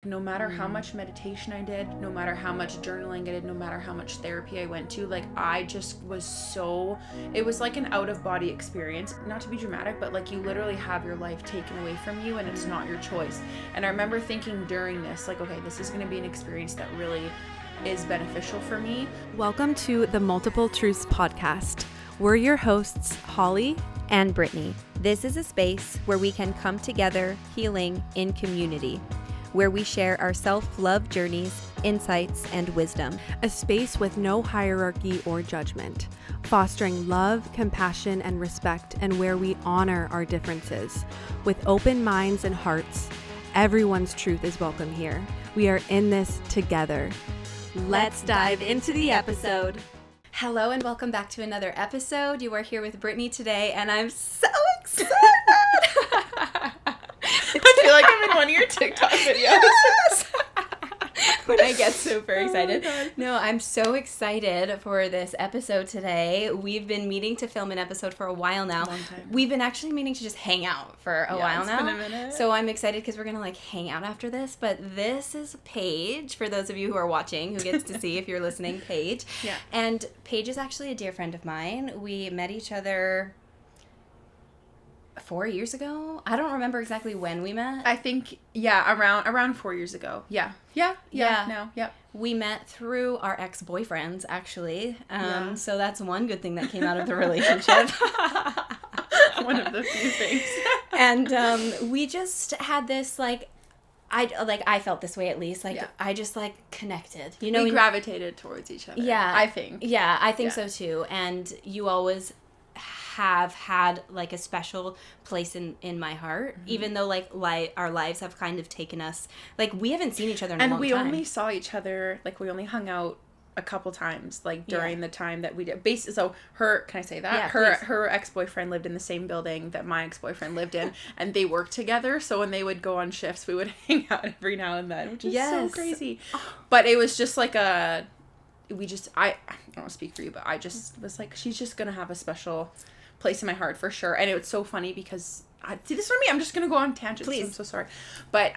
no matter how much meditation I did, no matter how much journaling I did, no matter how much therapy I went to, like, I just was so, it was like an out of body experience. Not to be dramatic, but like, you literally have your life taken away from you and it's not your choice. And I remember thinking during this, like, okay, this is going to be an experience that really is beneficial for me. Welcome to the Multiple Truths podcast. We're your hosts, Holly and Brittany. This is a space where we can come together healing in community, where we share our self-love journeys, insights, and wisdom. A space with no hierarchy or judgment, fostering love, compassion, and respect, and where we honor our differences. With open minds and hearts, everyone's truth is welcome here. We are in this together. Let's dive into the episode. Hello and welcome back to another episode. You are here with Brittany today, and I'm so excited. I feel like I'm in one of your TikTok videos. Yes! When I get super excited. Oh, no, I'm so excited for this episode today. We've been meaning to film an episode for a while now. Long time. We've been actually meaning to just hang out for a while now. It's been a minute. So I'm excited because we're going to like hang out after this. But this is Paige, for those of you who are watching, who gets to see if you're listening, Paige. Yeah. And Paige is actually a dear friend of mine. We met each other 4 years ago. I don't remember exactly when we met. I think, yeah, around 4 years ago. Yeah. No, yeah. We met through our ex-boyfriends, actually. Yeah. So that's one good thing that came out of the relationship. One of the few things. And we just had this, I felt this way at least. Yeah. I just, connected. You know, we gravitated towards each other. Yeah. I think. Yeah, I think so, too. And you always have had a special place in my heart, even though our lives have kind of taken us, we haven't seen each other in a long time. And we only saw each other, we only hung out a couple times, during the time that we did. So can I say that? Yeah, her ex-boyfriend lived in the same building that my ex-boyfriend lived in, and they worked together, so when they would go on shifts, we would hang out every now and then, which is so crazy. But it was just I don't want to speak for you, but I just was she's just gonna have a special place in my heart for sure. And it was so funny because see, this is for me, I'm just gonna go on tangents. Please. I'm so sorry, but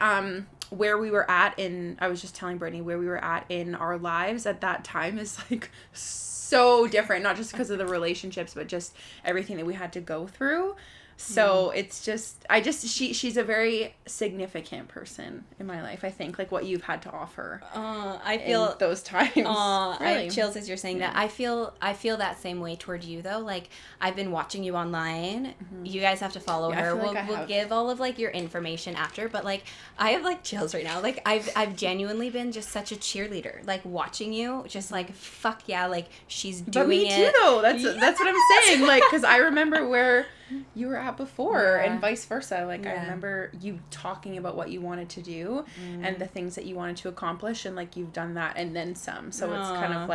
where we were at I was just telling Brittany where we were at in our lives at that time is so different, not just because of the relationships, but just everything that we had to go through. So it's just, she's a very significant person in my life, I think, what you've had to offer. I feel in those times. Really? I have chills as you're saying that. I feel that same way toward you though. I've been watching you online. Mm-hmm. You guys have to follow her. We'll give all of your information after, but I have chills right now. I've genuinely been just such a cheerleader. Watching you, just fuck yeah, she's doing it. But me too though. That's what I'm saying. Because I remember where you were at before, and vice versa. I remember you talking about what you wanted to do and the things that you wanted to accomplish, and you've done that and then some. So it's kind of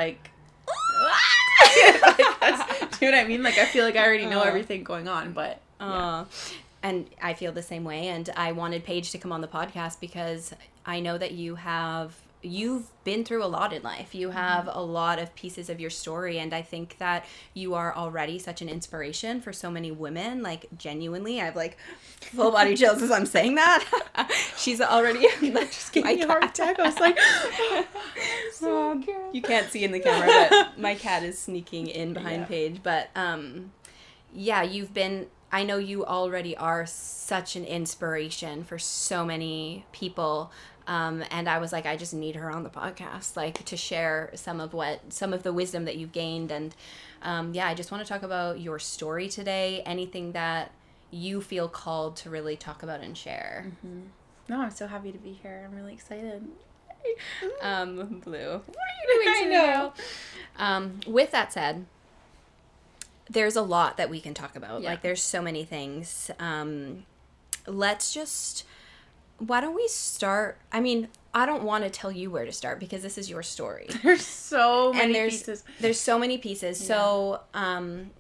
that's, do you know what I mean? I feel I already know everything going on, but and I feel the same way. And I wanted Paige to come on the podcast because I know that you've been through a lot in life. You have a lot of pieces of your story, and I think that you are already such an inspiration for so many women. Genuinely, I have full body chills as I'm saying that. She's already just gave me a heart attack. I was so you can't see in the camera, but my cat is sneaking in behind Paige. But you've been. I know you already are such an inspiration for so many people. And I was I just need her on the podcast, to share some of the wisdom that you've gained. And, I just want to talk about your story today. Anything that you feel called to really talk about and share. Mm-hmm. No, I'm so happy to be here. I'm really excited. Blue. What are you doing today? I know. With that said, there's a lot that we can talk about. Yeah. There's so many things. Why don't we start? I mean, I don't want to tell you where to start because this is your story. There's so many pieces. There's so many pieces. Yeah. So,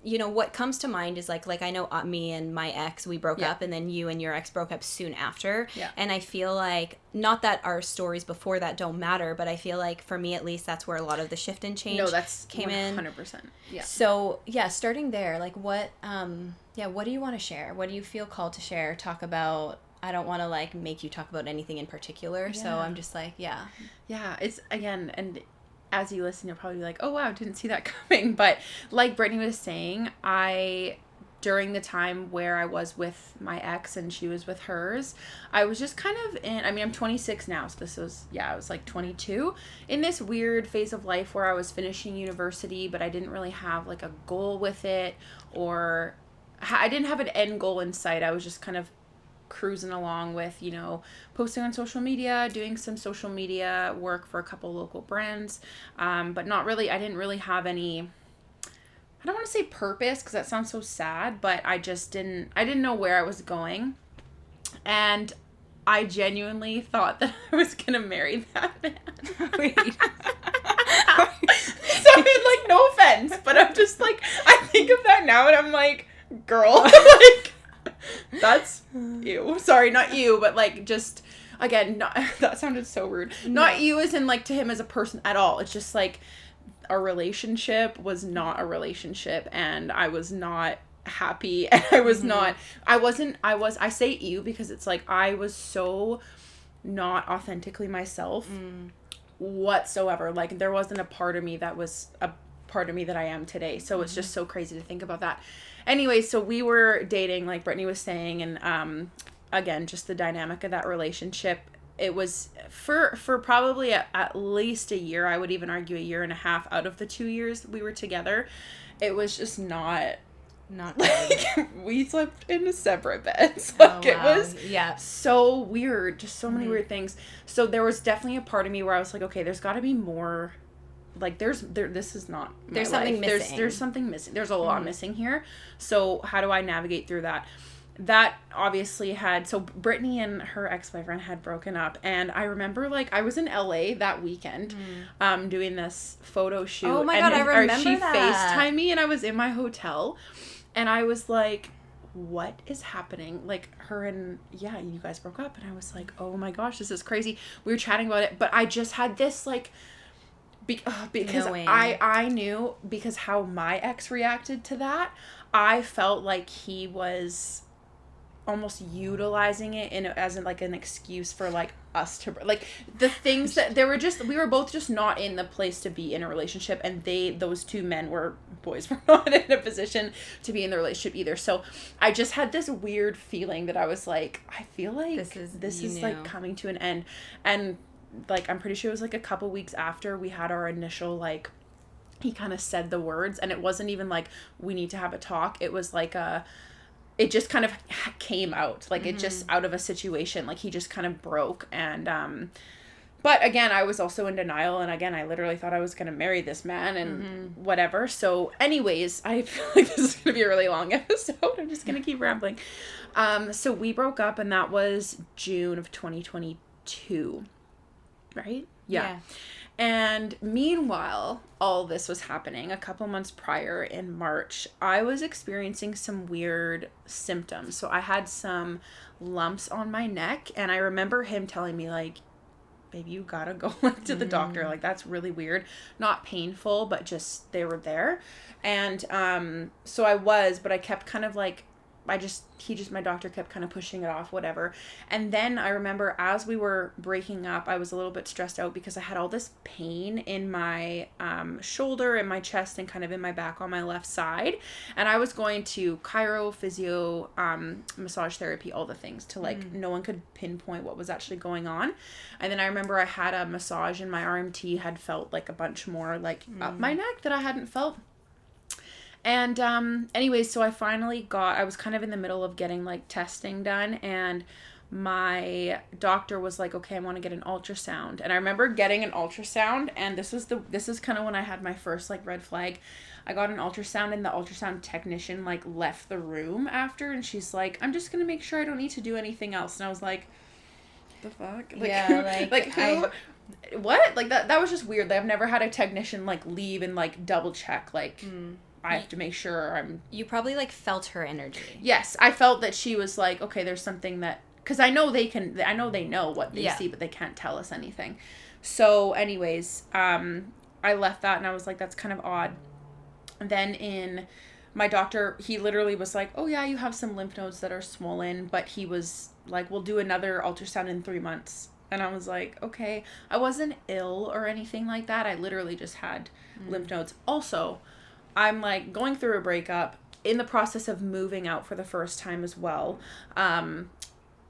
what comes to mind is I know me and my ex, we broke up, and then you and your ex broke up soon after. Yeah. And I feel not that our stories before that don't matter, but I feel for me at least, that's where a lot of the shift and change came 100%. In. 100%. Yeah. So, starting there, what do you want to share? What do you feel called to share? Talk about, I don't want to, like, make you talk about anything in particular. Yeah. So I'm just like, yeah. Yeah, it's, again, and as you listen, you'll probably be like, oh, wow, didn't see that coming. But like Brittany was saying, during the time where I was with my ex and she was with hers, I was just kind of I'm 26 now, so I was like 22, in this weird phase of life where I was finishing university, but I didn't really have like a goal with it, or I didn't have an end goal in sight. I was just kind of cruising along with, posting on social media, doing some social media work for a couple local brands, but not really, I didn't really have any, I don't want to say purpose because that sounds so sad, but I didn't know where I was going. And I genuinely thought that I was going to marry that man. Wait. So, like, no offense, but I'm just like, I think of that now and I'm like, girl, like, that's you. Sorry, not you, but like, just, again, that sounded so rude. No. Not you as in, like, to him as a person at all. It's just like, our relationship was not a relationship, and I was not happy, and I say you because it's like, I was so not authentically myself whatsoever. Like, there wasn't a part of me that was a part of me that I am today. So it's just so crazy to think about that. Anyway, so we were dating, like Brittany was saying, and again, just the dynamic of that relationship. It was for probably at least a year. I would even argue a year and a half out of the 2 years we were together. It was just not like, we slept in separate beds. Like, it was so weird. Just so many weird things. So there was definitely a part of me where I was like, okay, there's got to be more. Like, this is not my There's something life. missing. There's something missing. There's a lot missing here. So how do I navigate through that? That obviously so Brittany and her ex-boyfriend had broken up, and I remember, like, I was in LA that weekend doing this photo shoot. Oh my God, I remember she that. FaceTimed me, and I was in my hotel, and I was like, what is happening? Like, you guys broke up, and I was like, oh my gosh, this is crazy. We were chatting about it, but I just had this, like, because I knew, because how my ex reacted to that, I felt like he was almost utilizing it as like an excuse for, like, us to, like, the things that we were both just not in the place to be in a relationship, and those two boys were not in a position to be in the relationship either. So I just had this weird feeling that I was like, I feel like this is like coming to an end. And, like, I'm pretty sure it was like a couple weeks after we had our initial, like, he kind of said the words, and it wasn't even like, we need to have a talk. It was like it just kind of came out, like, it just out of a situation, like, he just kind of broke. And but again, I was also in denial, and again, I literally thought I was going to marry this man and whatever. So anyways, I feel like this is going to be a really long episode. I'm just going to keep rambling. So we broke up, and that was June of 2022, right? Yeah. And meanwhile, all this was happening a couple months prior in March. I was experiencing some weird symptoms. So I had some lumps on my neck, and I remember him telling me, like, baby, you gotta go, like, to the doctor. Like, that's really weird. Not painful, but just, they were there. And so I was, but I kept kind of, like, my doctor kept kind of pushing it off, whatever. And then I remember as we were breaking up, I was a little bit stressed out because I had all this pain in my shoulder, in my chest, and kind of in my back on my left side. And I was going to chiro, physio, massage therapy, all the things to, like, no one could pinpoint what was actually going on. And then I remember I had a massage, and my RMT had felt, like, a bunch more, like, up my neck that I hadn't felt. And anyways, so I was kind of in the middle of getting, like, testing done, and my doctor was like, okay, I want to get an ultrasound. And I remember getting an ultrasound, and this is kind of when I had my first, like, red flag. I got an ultrasound, and the ultrasound technician, like, left the room after, and she's like, I'm just going to make sure I don't need to do anything else. And I was like, the fuck? Like, yeah, like who? What? Like, that was just weird. I've never had a technician, like, leave and, like, double check, like... I have to make sure You probably, like, felt her energy. Yes, I felt that she was like, okay, there's something that... Because I know they know what they see, but they can't tell us anything. So, anyways, I left that, and I was like, that's kind of odd. And then in my doctor, he literally was like, oh yeah, you have some lymph nodes that are swollen, but he was like, we'll do another ultrasound in 3 months. And I was like, okay. I wasn't ill or anything like that. I literally just had lymph nodes. Also, I'm like going through a breakup, in the process of moving out for the first time as well.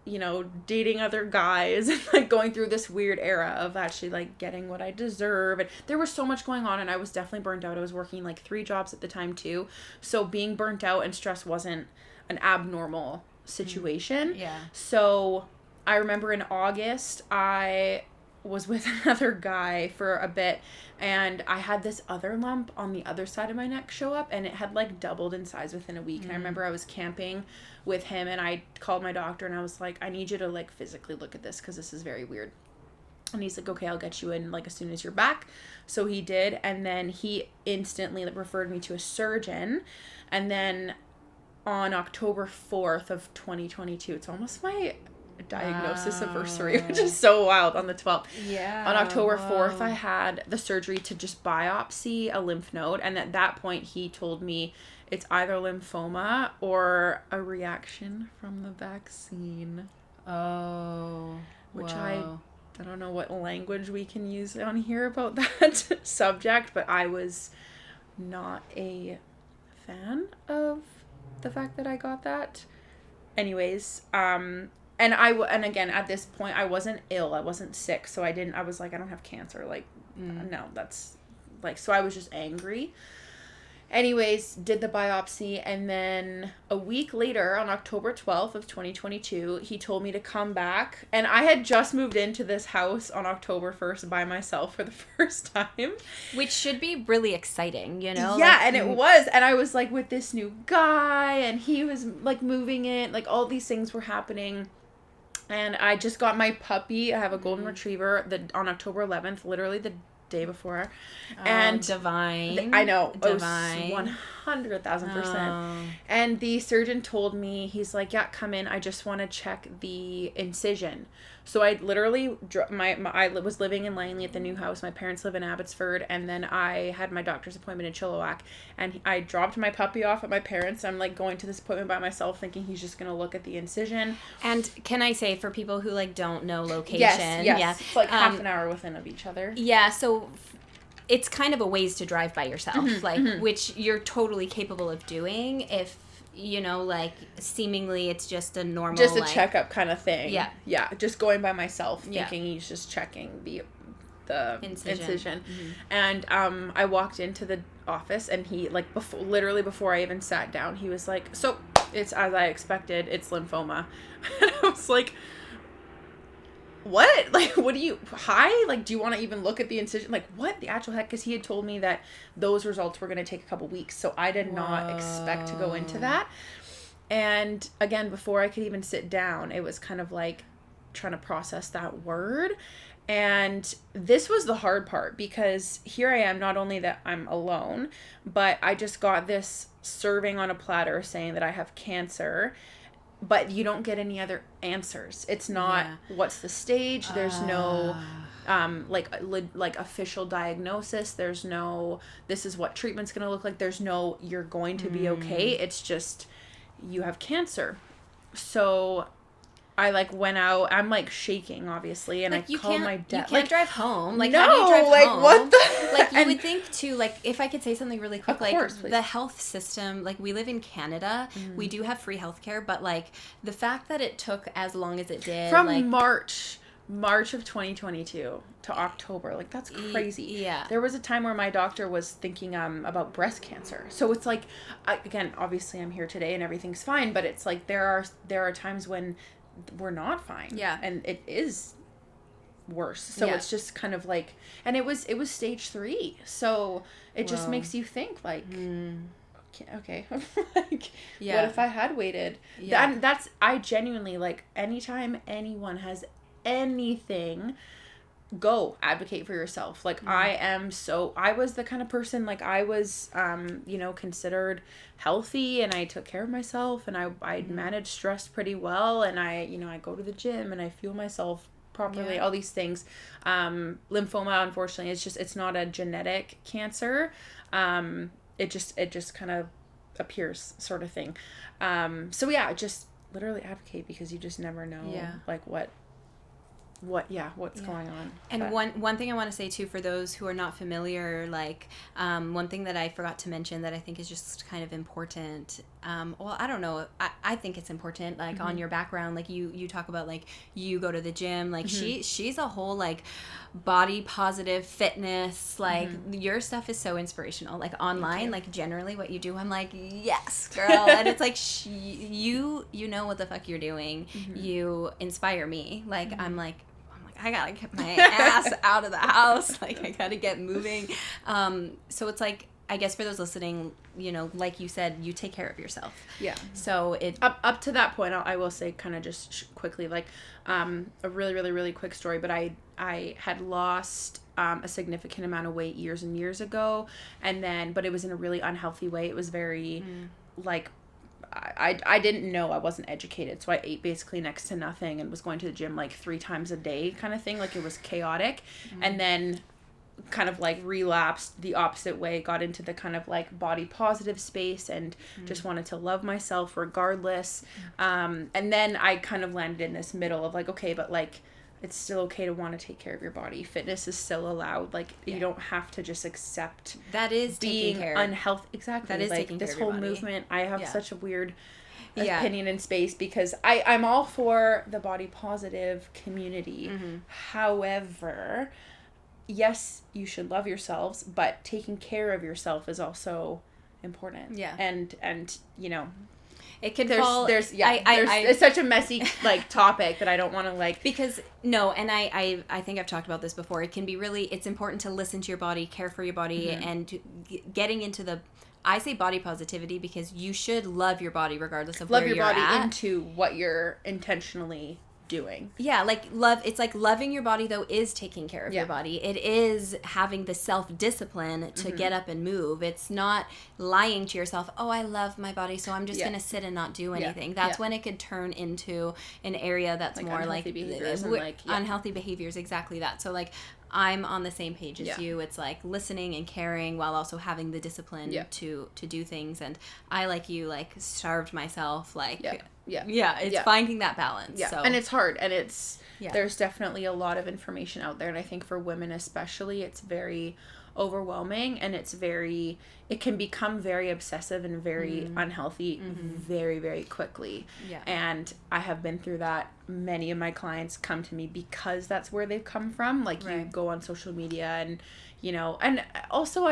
You know, dating other guys and like going through this weird era of actually like getting what I deserve. And there was so much going on, and I was definitely burnt out. I was working like 3 jobs at the time too. So being burnt out and stressed wasn't an abnormal situation. Yeah. So I remember in August, I was with another guy for a bit, and I had this other lump on the other side of my neck show up, and it had like doubled in size within a week. And I remember I was camping with him, and I called my doctor, and I was like, I need you to like physically look at this because this is very weird. And he's like, okay, I'll get you in like as soon as you're back. So he did, and then he instantly referred me to a surgeon. And then on October 4th of 2022, it's almost my diagnosis anniversary, which is so wild, on the 12th. Yeah. On October 4th, I had the surgery to just biopsy a lymph node, and at that point he told me it's either lymphoma or a reaction from the vaccine. Oh. Which whoa. I don't know what language we can use on here about that subject, but I was not a fan of the fact that I got that. Anyways, and again, at this point, I wasn't ill. I wasn't sick. So I was like, I don't have cancer. Like, no, that's like, so I was just angry. Anyways, did the biopsy. And then a week later, on October 12th of 2022, he told me to come back. And I had just moved into this house on October 1st by myself for the first time. Which should be really exciting, you know? Yeah, and it was. And I was like with this new guy, and he was like moving in. Like all these things were happening. And I just got my puppy. I have a golden retriever on October 11th, literally the day before. And divine. I know. Divine. 100,000%. And the surgeon told me, he's like, yeah, come in. I just want to check the incision. So I literally, I was living in Langley at the new house. My parents live in Abbotsford. And then I had my doctor's appointment in Chilliwack. And I dropped my puppy off at my parents'. I'm like going to this appointment by myself thinking he's just going to look at the incision. And can I say, for people who like don't know location. Yes. Yeah. It's like half an hour within of each other. Yeah. So it's kind of a ways to drive by yourself, which you're totally capable of doing if, you know, like, seemingly it's just a normal... Just a checkup kind of thing. Yeah. Yeah, just going by myself, thinking he's just checking the incision. And I walked into the office, and he, like, before I even sat down, he was like, so, it's as I expected, it's lymphoma. And I was like... What? Like, what do you... Hi? Like, do you want to even look at the incision? Like, what the actual heck? Because he had told me that those results were going to take a couple weeks. So I did not expect to go into that. And again, before I could even sit down, it was kind of like trying to process that word. And this was the hard part, because here I am, not only that I'm alone, but I just got this serving on a platter saying that I have cancer. But you don't get any other answers. It's not what's the stage. There's no like official diagnosis. There's no this is what treatment's going to look like. There's no you're going to be okay. It's just you have cancer. So I like went out. I'm like shaking, obviously, and like, I called my dad. You can't drive home. Like, no, how do you drive like home? What the? Like, you would think too. Like, if I could say something really quick, like course, the health system. Like, we live in Canada. We do have free healthcare, but like the fact that it took as long as it did, from like, March of 2022 to October, like that's crazy. Yeah. There was a time where my doctor was thinking about breast cancer. So it's like, again, obviously I'm here today and everything's fine, but it's like there are times when we're not fine. Yeah. And it is worse. So it's just kind of like, and it was stage 3. So it just makes you think like, okay, like, what if I had waited? Yeah. I genuinely, like, anytime anyone has anything, go advocate for yourself. Like, I was the kind of person, like, I was, considered healthy, and I took care of myself, and I managed stress pretty well, and I go to the gym, and I fuel myself properly, all these things. Lymphoma, unfortunately, it's not a genetic cancer. It just kind of appears sort of thing. So yeah, just literally advocate, because you just never know like what's going on. And one thing I want to say too, for those who are not familiar, like one thing that I forgot to mention that I think is just kind of important, well, I don't know, I think it's important, like on your background, like you talk about like you go to the gym, like she's a whole like body positive fitness, like your stuff is so inspirational, like online, like generally what you do, I'm like, yes girl. And it's like you know what the fuck you're doing. You inspire me, like I'm like I gotta get my ass out of the house, like I gotta get moving. So it's like, I guess for those listening, you know, like you said, you take care of yourself. Yeah. So it up to that point, I will say kind of just quickly, like a really, really, really quick story, but I had lost a significant amount of weight years and years ago, but it was in a really unhealthy way. It was very like, I didn't know, I wasn't educated, so I ate basically next to nothing and was going to the gym like 3 times a day kind of thing. Like it was chaotic. And then kind of like relapsed the opposite way, got into the kind of like body positive space and just wanted to love myself regardless. And then I kind of landed in this middle of like, okay, but like it's still okay to want to take care of your body. Fitness is still allowed. Like you don't have to just accept that is being taking care. Unhealthy. Exactly. That is like taking this care of your whole body. movement. I have such a weird opinion in space, because I'm all for the body positive community. However, yes, you should love yourselves, but taking care of yourself is also important. Yeah. And you know, it can fall. It's such a messy like topic that I don't want to like, because no, and I think I've talked about this before. It can be it's important to listen to your body, care for your body, and getting into the. I say body positivity because you should love your body regardless of where you're at. Love your body into what you're intentionally doing. Yeah, like it's like loving your body though is taking care of your body. It is having the self-discipline to get up and move. It's not lying to yourself, oh, I love my body, so I'm just going to sit and not do anything. That's when it could turn into an area that's like more unhealthy behaviors unhealthy behaviors, exactly that. So like I'm on the same page as you. It's like listening and caring while also having the discipline to do things. And I, like you, like starved myself. Like, it's finding that balance. Yeah. So. And it's hard. And there's definitely a lot of information out there. And I think for women especially, it's very overwhelming, and it can become very obsessive and very unhealthy very, very quickly. Yeah. And I have been through that. Many of my clients come to me because that's where they've come from. Like you go on social media and, you know, and also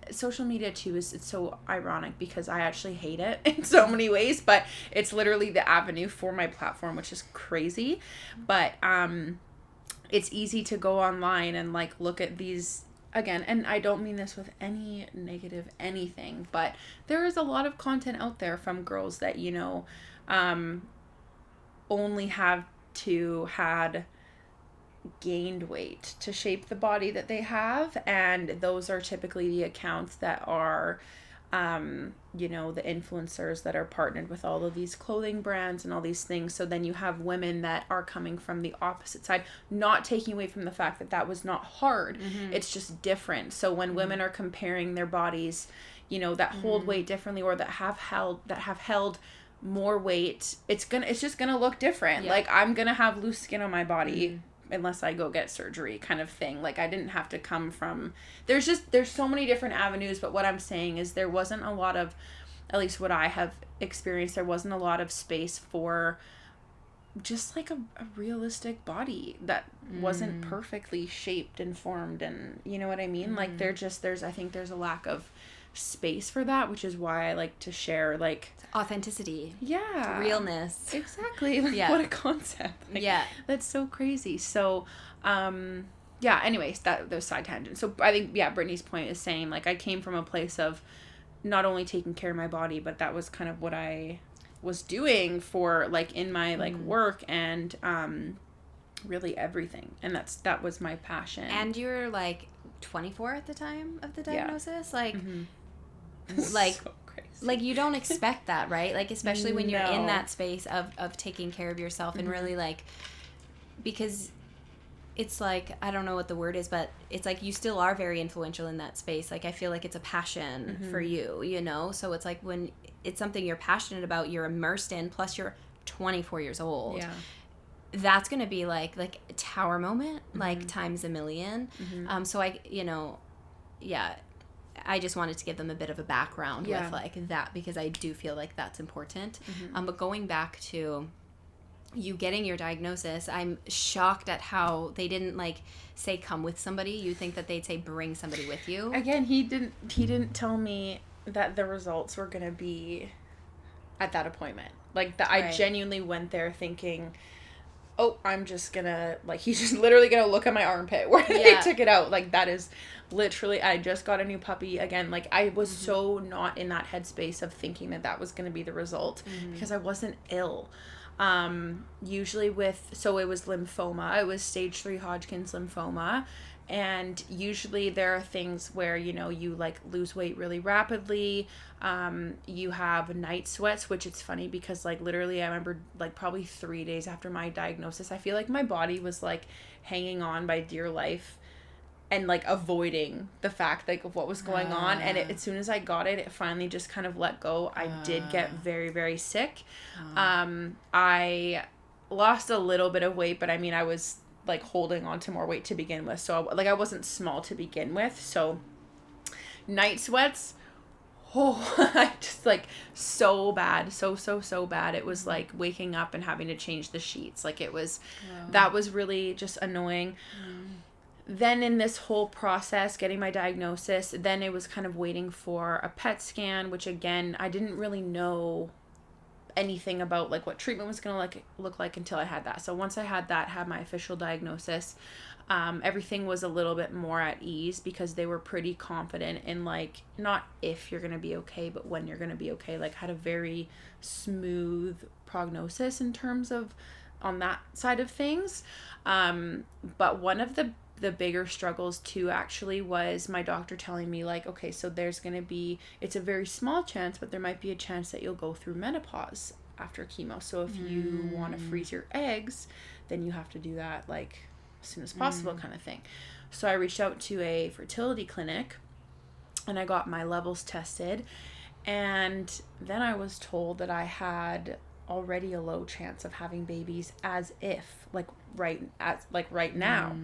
social media too it's so ironic because I actually hate it in so many ways, but it's literally the avenue for my platform, which is crazy. But it's easy to go online and like look at these again, and I don't mean this with any negative anything, but there is a lot of content out there from girls that, you know, only had gained weight to shape the body that they have, and those are typically the accounts that are you know, the influencers that are partnered with all of these clothing brands and all these things. So then you have women that are coming from the opposite side, not taking away from the fact that that was not hard. It's just different. So when women are comparing their bodies, you know, that hold weight differently, or that have held more weight, it's just gonna look different. Like I'm gonna have loose skin on my body unless I go get surgery, kind of thing. Like I didn't have to come from, there's so many different avenues, but what I'm saying is there wasn't a lot of, at least what I have experienced, there wasn't a lot of space for just like a realistic body that wasn't perfectly shaped and formed, and you know what I mean? Like I think there's a lack of space for that, which is why I like to share like authenticity, realness, exactly. Like, what a concept. Like, that's so crazy. So anyways, those side tangents. So I think Brittany's point is saying like I came from a place of not only taking care of my body, but that was kind of what I was doing for like in my like work and really everything, and that was my passion. And you were like 24 at the time of the diagnosis, like like so crazy. Like you don't expect that, right? Like especially when you're in that space of taking care of yourself and really like, because it's like, I don't know what the word is, but it's like you still are very influential in that space. Like, I feel like it's a passion for you, you know? So it's like when it's something you're passionate about, you're immersed in, plus you're 24 years old. Yeah. That's going to be like a tower moment, like times a million. So I, you know, yeah, I just wanted to give them a bit of a background with like that, because I do feel like that's important. But going back to you getting your diagnosis, I'm shocked at how they didn't like say come with somebody. You think that they'd say bring somebody with you. Again, he didn't tell me that the results were going to be at that appointment. Like, I genuinely went there thinking, oh, I'm just gonna, like, he's just literally gonna look at my armpit where they took it out. Like, that is literally, I just got a new puppy. Again, like, I was so not in that headspace of thinking that was gonna be the result, because I wasn't ill. Usually it was lymphoma. It was stage 3 Hodgkin's lymphoma. And usually there are things where, you know, you like lose weight really rapidly. You have night sweats, which it's funny because like literally I remember like probably 3 days after my diagnosis, I feel like my body was like hanging on by dear life and like avoiding the fact like of what was going on. And as soon as I got it, it finally just kind of let go. I did get very, very sick. I lost a little bit of weight, but I mean, I was like holding on to more weight to begin with. So like I wasn't small to begin with. So night sweats, just like so bad. So bad. It was like waking up and having to change the sheets. Like it was, that was really just annoying. Then in this whole process, getting my diagnosis, then it was kind of waiting for a PET scan, which again, I didn't really know anything about like what treatment was going to look like until I had that. So once I had my official diagnosis, everything was a little bit more at ease because they were pretty confident in like, not if you're going to be okay, but when you're going to be okay. Like had a very smooth prognosis in terms of on that side of things. But one of the bigger struggles too actually was my doctor telling me like, okay, so there's going to be, it's a very small chance, but there might be a chance that you'll go through menopause after chemo. So if you want to freeze your eggs, then you have to do that like as soon as possible kind of thing. So I reached out to a fertility clinic and I got my levels tested. And then I was told that I had already a low chance of having babies as if right now.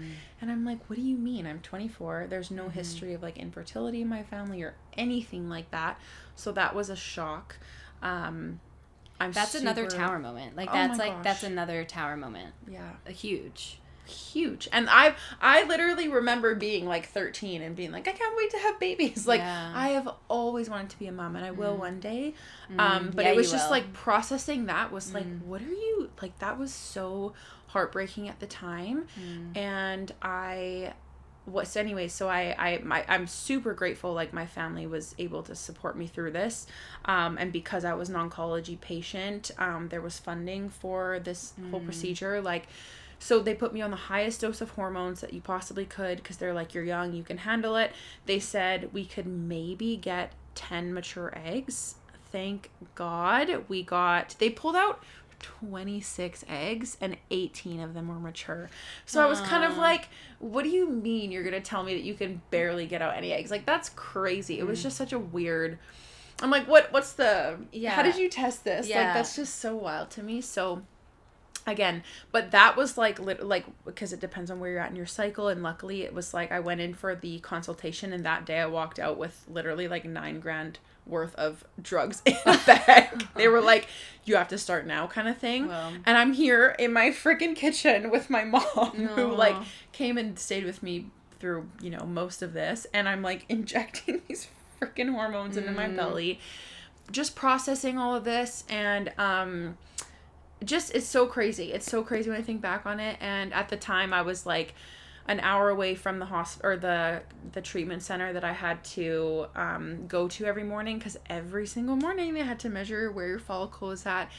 And I'm like, what do you mean? I'm 24. There's no history of like infertility in my family or anything like that. So that was a shock. That's another tower moment. Like that's another tower moment. Yeah. Huge. And I literally remember being like 13 and being like, I can't wait to have babies. Like I have always wanted to be a mom and I will one day. But it was just like processing that was like, what are you like, that was so heartbreaking at the time. And I'm super grateful like my family was able to support me through this. And because I was an oncology patient, there was funding for this whole procedure. Like, so they put me on the highest dose of hormones that you possibly could because they're like, you're young, you can handle it. They said we could maybe get 10 mature eggs. Thank God they pulled out 26 eggs and 18 of them were mature. So I was kind of like, what do you mean you're going to tell me that you can barely get out any eggs? Like, that's crazy. It was just such a weird, I'm like, what's the, how did you test this? Like, that's just so wild to me. So again, but that was like because it depends on where you're at in your cycle, and luckily it was like I went in for the consultation and that day I walked out with literally like $9,000 worth of drugs in a bag. They were like, you have to start now kind of thing. Wow. And I'm here in my freaking kitchen with my mom who like came and stayed with me through, you know, most of this, and I'm like injecting these freaking hormones into my belly, just processing all of this. And just it's so crazy when I think back on it. And at the time I was like an hour away from the hospital or the treatment center that I had to go to every morning, because every single morning they had to measure where your follicle was at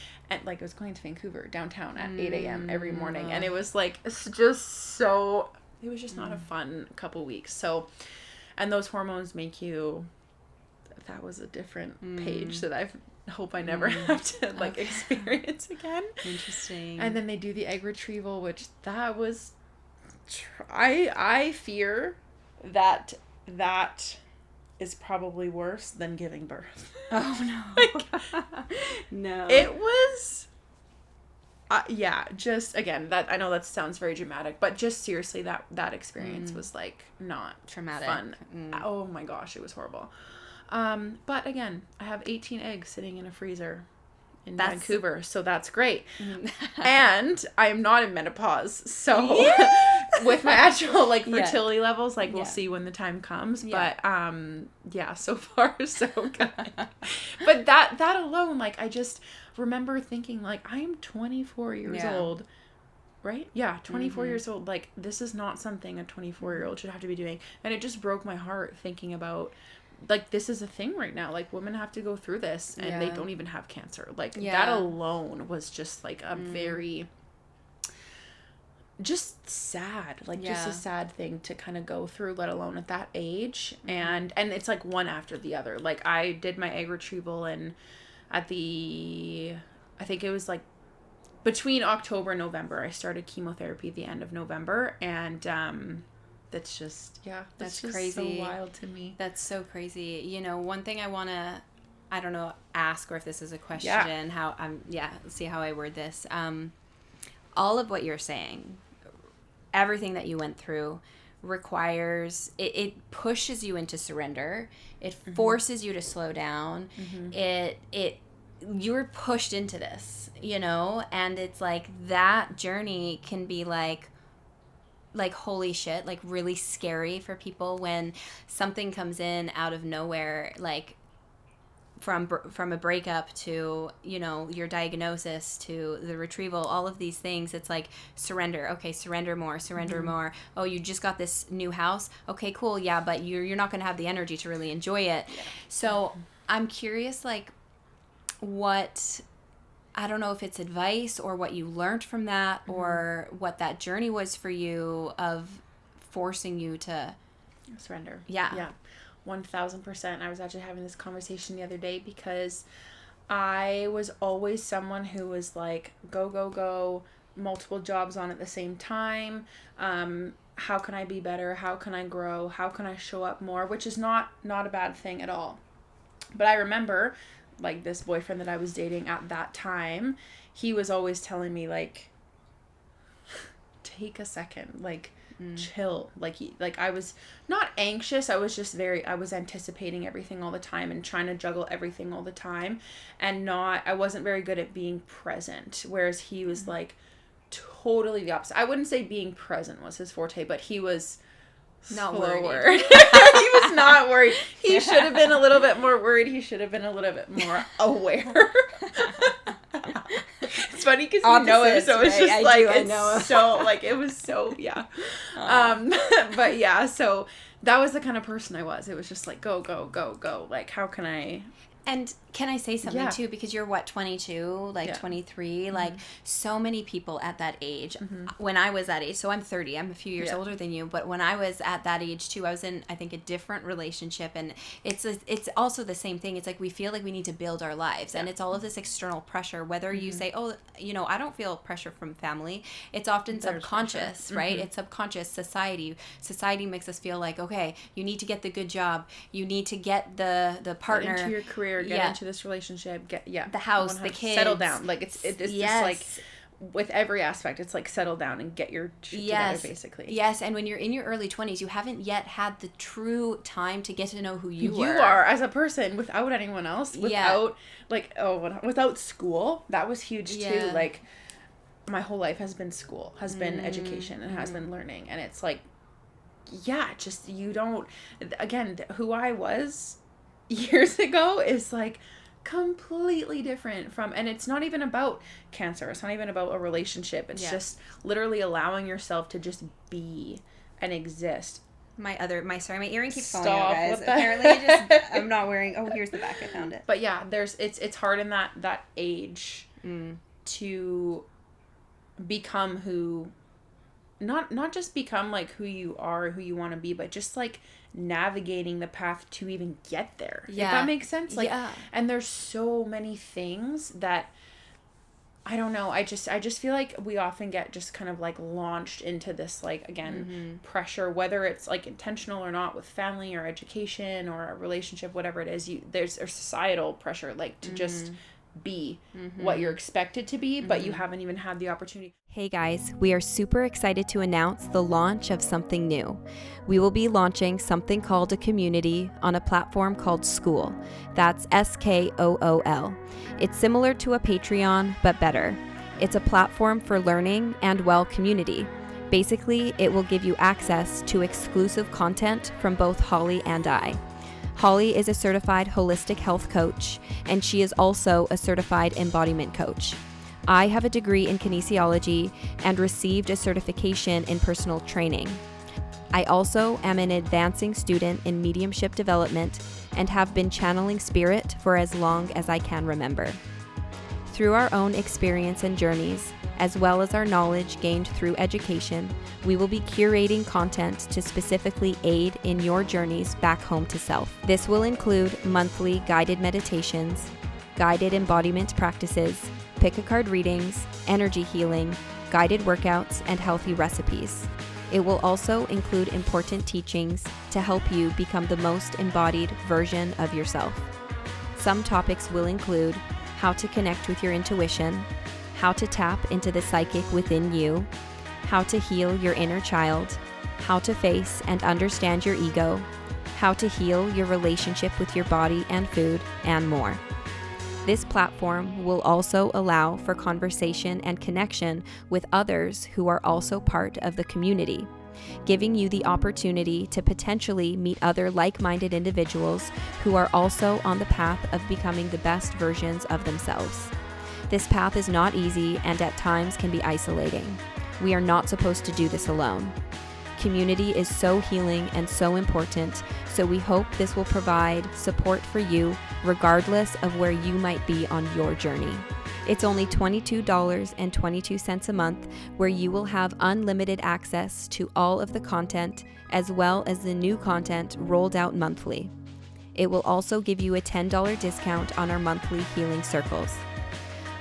like I was going to Vancouver downtown at 8 a.m. every morning. And it was like, it was just not a fun couple weeks. So, and those hormones make you, that was a different Paige that I hope I never have to like experience again. Interesting. And then they do the egg retrieval, which that was I fear that is probably worse than giving birth. Oh, no. Like, no. It was... yeah, just, again, that I know that sounds very dramatic, but just seriously, that experience was, like, not traumatic. Fun. Oh, my gosh, it was horrible. But, again, I have 18 eggs sitting in a freezer in Vancouver, so that's great. And I'm not in menopause, so with my actual, like, fertility levels, like, we'll see when the time comes, but, yeah, so far, so good. But that alone, like, I just remember thinking, like, I am 24 years old, right? Yeah, 24 years old, like, this is not something a 24-year-old should have to be doing, and it just broke my heart thinking about, like, this is a thing right now. Like, women have to go through this, and they don't even have cancer. Like, that alone was just, like, a very, just sad. Like, just a sad thing to kind of go through, let alone at that age. And it's, like, one after the other. Like, I did my egg retrieval, and I think it was, like, between October and November. I started chemotherapy at the end of November, and, that's just, that's just crazy. So wild to me. That's so crazy. You know, one thing I want to, I don't know, ask, or if this is a question, how see how I word this. All of what you're saying, everything that you went through requires, it pushes you into surrender. It forces you to slow down. You're pushed into this, you know, and it's like that journey can be like holy shit, like really scary for people when something comes in out of nowhere, like from a breakup to, you know, your diagnosis to the retrieval, all of these things. It's like surrender. Okay, surrender more. Oh, you just got this new house. Okay, cool. Yeah, but you're not going to have the energy to really enjoy it. Yeah. So I'm curious, like, what, I don't know if it's advice or what you learned from that or what that journey was for you of forcing you to surrender. Yeah. 1000%. I was actually having this conversation the other day because I was always someone who was like, go, multiple jobs on at the same time. How can I be better? How can I grow? How can I show up more? Which is not a bad thing at all. But I remember, like, this boyfriend that I was dating at that time, he was always telling me, like, take a second, like, chill. Like, I was not anxious. I was just I was anticipating everything all the time and trying to juggle everything all the time. And I wasn't very good at being present. Whereas he was, like, totally the opposite. I wouldn't say being present was his forte, but he was not slower. Worried. He was not worried. He should have been a little bit more worried. He should have been a little bit more aware. It's funny because you know him, so it's just it was so, but yeah, so that was the kind of person I was. It was just like, go. Like, how can I... And can I say something too? Because you're 22, like 23, like so many people at that age, when I was that age, so I'm 30, I'm a few years older than you, but when I was at that age too, I was in, I think, a different relationship, and it's also the same thing. It's like we feel like we need to build our lives, and it's all of this external pressure, whether you say, oh, you know, I don't feel pressure from family. It's often subconscious, right? It's subconscious. Society makes us feel like, okay, you need to get the good job, you need to get the partner, get into your career, get into this relationship, get the house, the kids, settle down. Like it's just like with every aspect, it's like settle down and get your shit together, basically. Yes, and when you're in your early 20s, you haven't yet had the true time to get to know who you are. You are as a person without anyone else, without without school. That was huge too. Like my whole life has been school, has been education, and has been learning, and it's like, just you don't. Again, who I was years ago is like completely different from, and it's not even about cancer, it's not even about a relationship, it's just literally allowing yourself to just be and exist. My earring keeps falling out, guys. Apparently I'm not wearing, here's the back, I found it. But it's hard in that age to become who, not just become like who you are, who you want to be, but just like navigating the path to even get there. If that makes sense. Like, and there's so many things that I don't know. I just feel like we often get just kind of like launched into this, like, again, pressure, whether it's like intentional or not, with family or education or a relationship, whatever it is. There's a societal pressure, like, to just be what you're expected to be, but you haven't even had the opportunity. Hey guys, we are super excited to announce the launch of something new. We will be launching something called a community on a platform called Skool. That's Skool. It's similar to a Patreon, but better. It's a platform for learning and, well, community. Basically, it will give you access to exclusive content from both Holly and I. Holly is a certified holistic health coach, and she is also a certified embodiment coach. I have a degree in kinesiology and received a certification in personal training. I also am an advancing student in mediumship development and have been channeling spirit for as long as I can remember. Through our own experience and journeys, as well as our knowledge gained through education, we will be curating content to specifically aid in your journeys back home to self. This will include monthly guided meditations, guided embodiment practices, pick-a-card readings, energy healing, guided workouts, and healthy recipes. It will also include important teachings to help you become the most embodied version of yourself. Some topics will include how to connect with your intuition, how to tap into the psychic within you, how to heal your inner child, how to face and understand your ego, how to heal your relationship with your body and food, and more. This platform will also allow for conversation and connection with others who are also part of the community, giving you the opportunity to potentially meet other like-minded individuals who are also on the path of becoming the best versions of themselves. This path is not easy and at times can be isolating. We are not supposed to do this alone. Community is so healing and so important, so we hope this will provide support for you regardless of where you might be on your journey. It's only $22.22 a month, where you will have unlimited access to all of the content as well as the new content rolled out monthly. It will also give you a $10 discount on our monthly healing circles.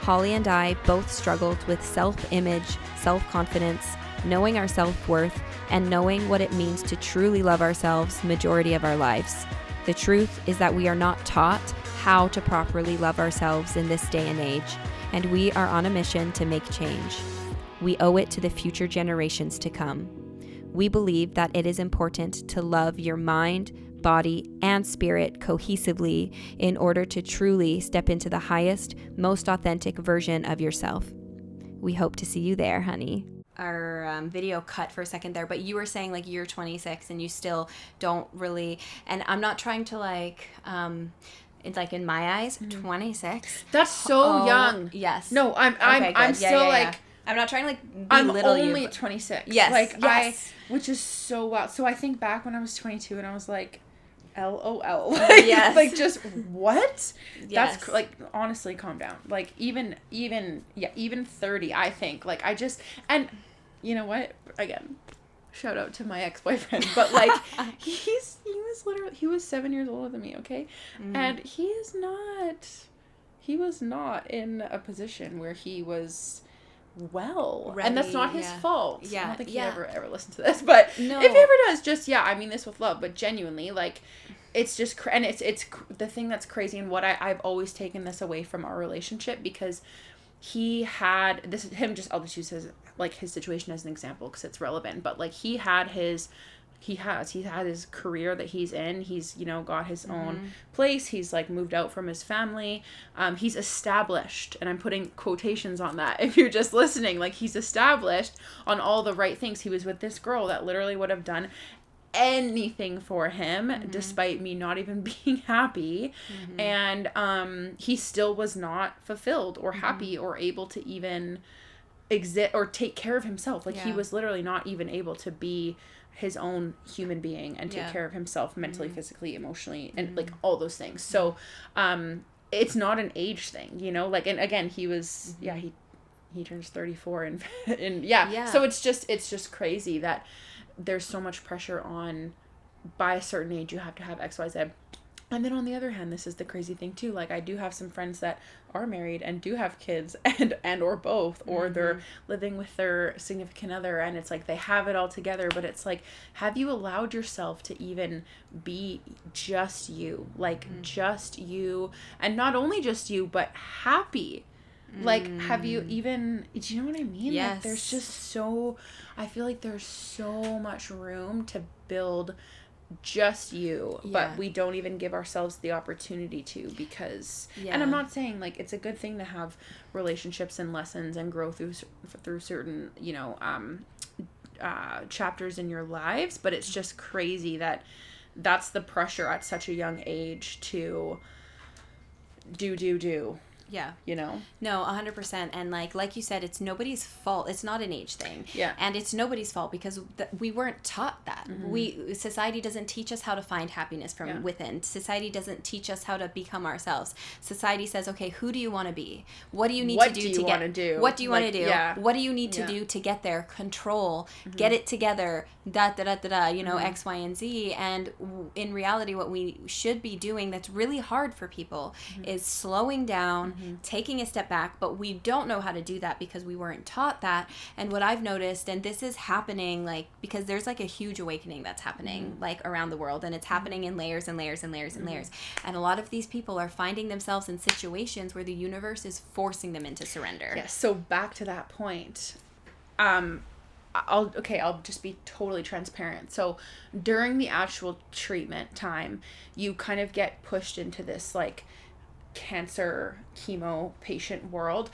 Holly and I both struggled with self-image, self-confidence, knowing our self-worth, and knowing what it means to truly love ourselves majority of our lives. The truth is that we are not taught how to properly love ourselves in this day and age, and we are on a mission to make change. We owe it to the future generations to come. We believe that it is important to love your mind, body, and spirit cohesively in order to truly step into the highest, most authentic version of yourself. We hope to see you there, honey. Our video cut for a second there, but you were saying like you're 26 and you still don't really, and I'm not trying to like, it's like in my eyes, 26. That's so young. Yes. No, I'm still like, I'm not trying to like I'm belittle you. I'm only 26. Yes. Like yes. Which is so wild. So I think back when I was 22 and I was like, LOL. Yes. Like, just what? Yes. That's like, honestly, calm down. Like, even 30, I think. Like, and you know what? Again, shout out to my ex-boyfriend, but like, he was 7 years older than me, okay? And he was not in a position where he was well, ready, and that's not his fault. I don't think he ever listened to this, but no. If he ever does, just I mean this with love, but genuinely, like, it's just and it's the thing that's crazy, and what I've always taken this away from our relationship, because he had this him just I'll just use his situation as an example because it's relevant, but like he had his career that he's in. He's, got his own place. He's like moved out from his family. He's established, and I'm putting quotations on that if you're just listening. Like, he's established on all the right things. He was with this girl that literally would have done anything for him, despite me not even being happy. And he still was not fulfilled or happy or able to even exist or take care of himself. Like, he was literally not even able to be his own human being and take care of himself mentally, physically, emotionally, and like all those things. So it's not an age thing, like, and again, he was he turns 34 and so it's just crazy that there's so much pressure on, by a certain age you have to have XYZ, And then on the other hand, this is the crazy thing too. Like, I do have some friends that are married and do have kids and or both, or they're living with their significant other, and it's like they have it all together, but it's like, have you allowed yourself to even be just you? Like, just you, and not only just you, but happy. Like, have you even, do you know what I mean? Yes. Like, there's just I feel like there's so much room to build just you, but we don't even give ourselves the opportunity to, because and I'm not saying like it's a good thing to have relationships and lessons and grow through certain, you know, chapters in your lives, but it's just crazy that that's the pressure at such a young age to do. Yeah. You know? No, 100%. And like you said, it's nobody's fault. It's not an age thing. Yeah. And it's nobody's fault because we weren't taught that. Society doesn't teach us how to find happiness from within. Society doesn't teach us how to become ourselves. Society says, okay, who do you want to be? What do you need to do to get do? What do you want to do? Yeah. What do you need to do to get there? Control, get it together, you know, X, Y, and Z. And in reality, what we should be doing that's really hard for people is slowing down, taking a step back, but we don't know how to do that because we weren't taught that. And what I've noticed, and this is happening, like, because there's like a huge awakening that's happening like around the world, and it's happening in layers and layers and layers and layers. And a lot of these people are finding themselves in situations where the universe is forcing them into surrender. Yes. So back to that point, I'll just be totally transparent. So during the actual treatment time, you kind of get pushed into this like cancer chemo patient world.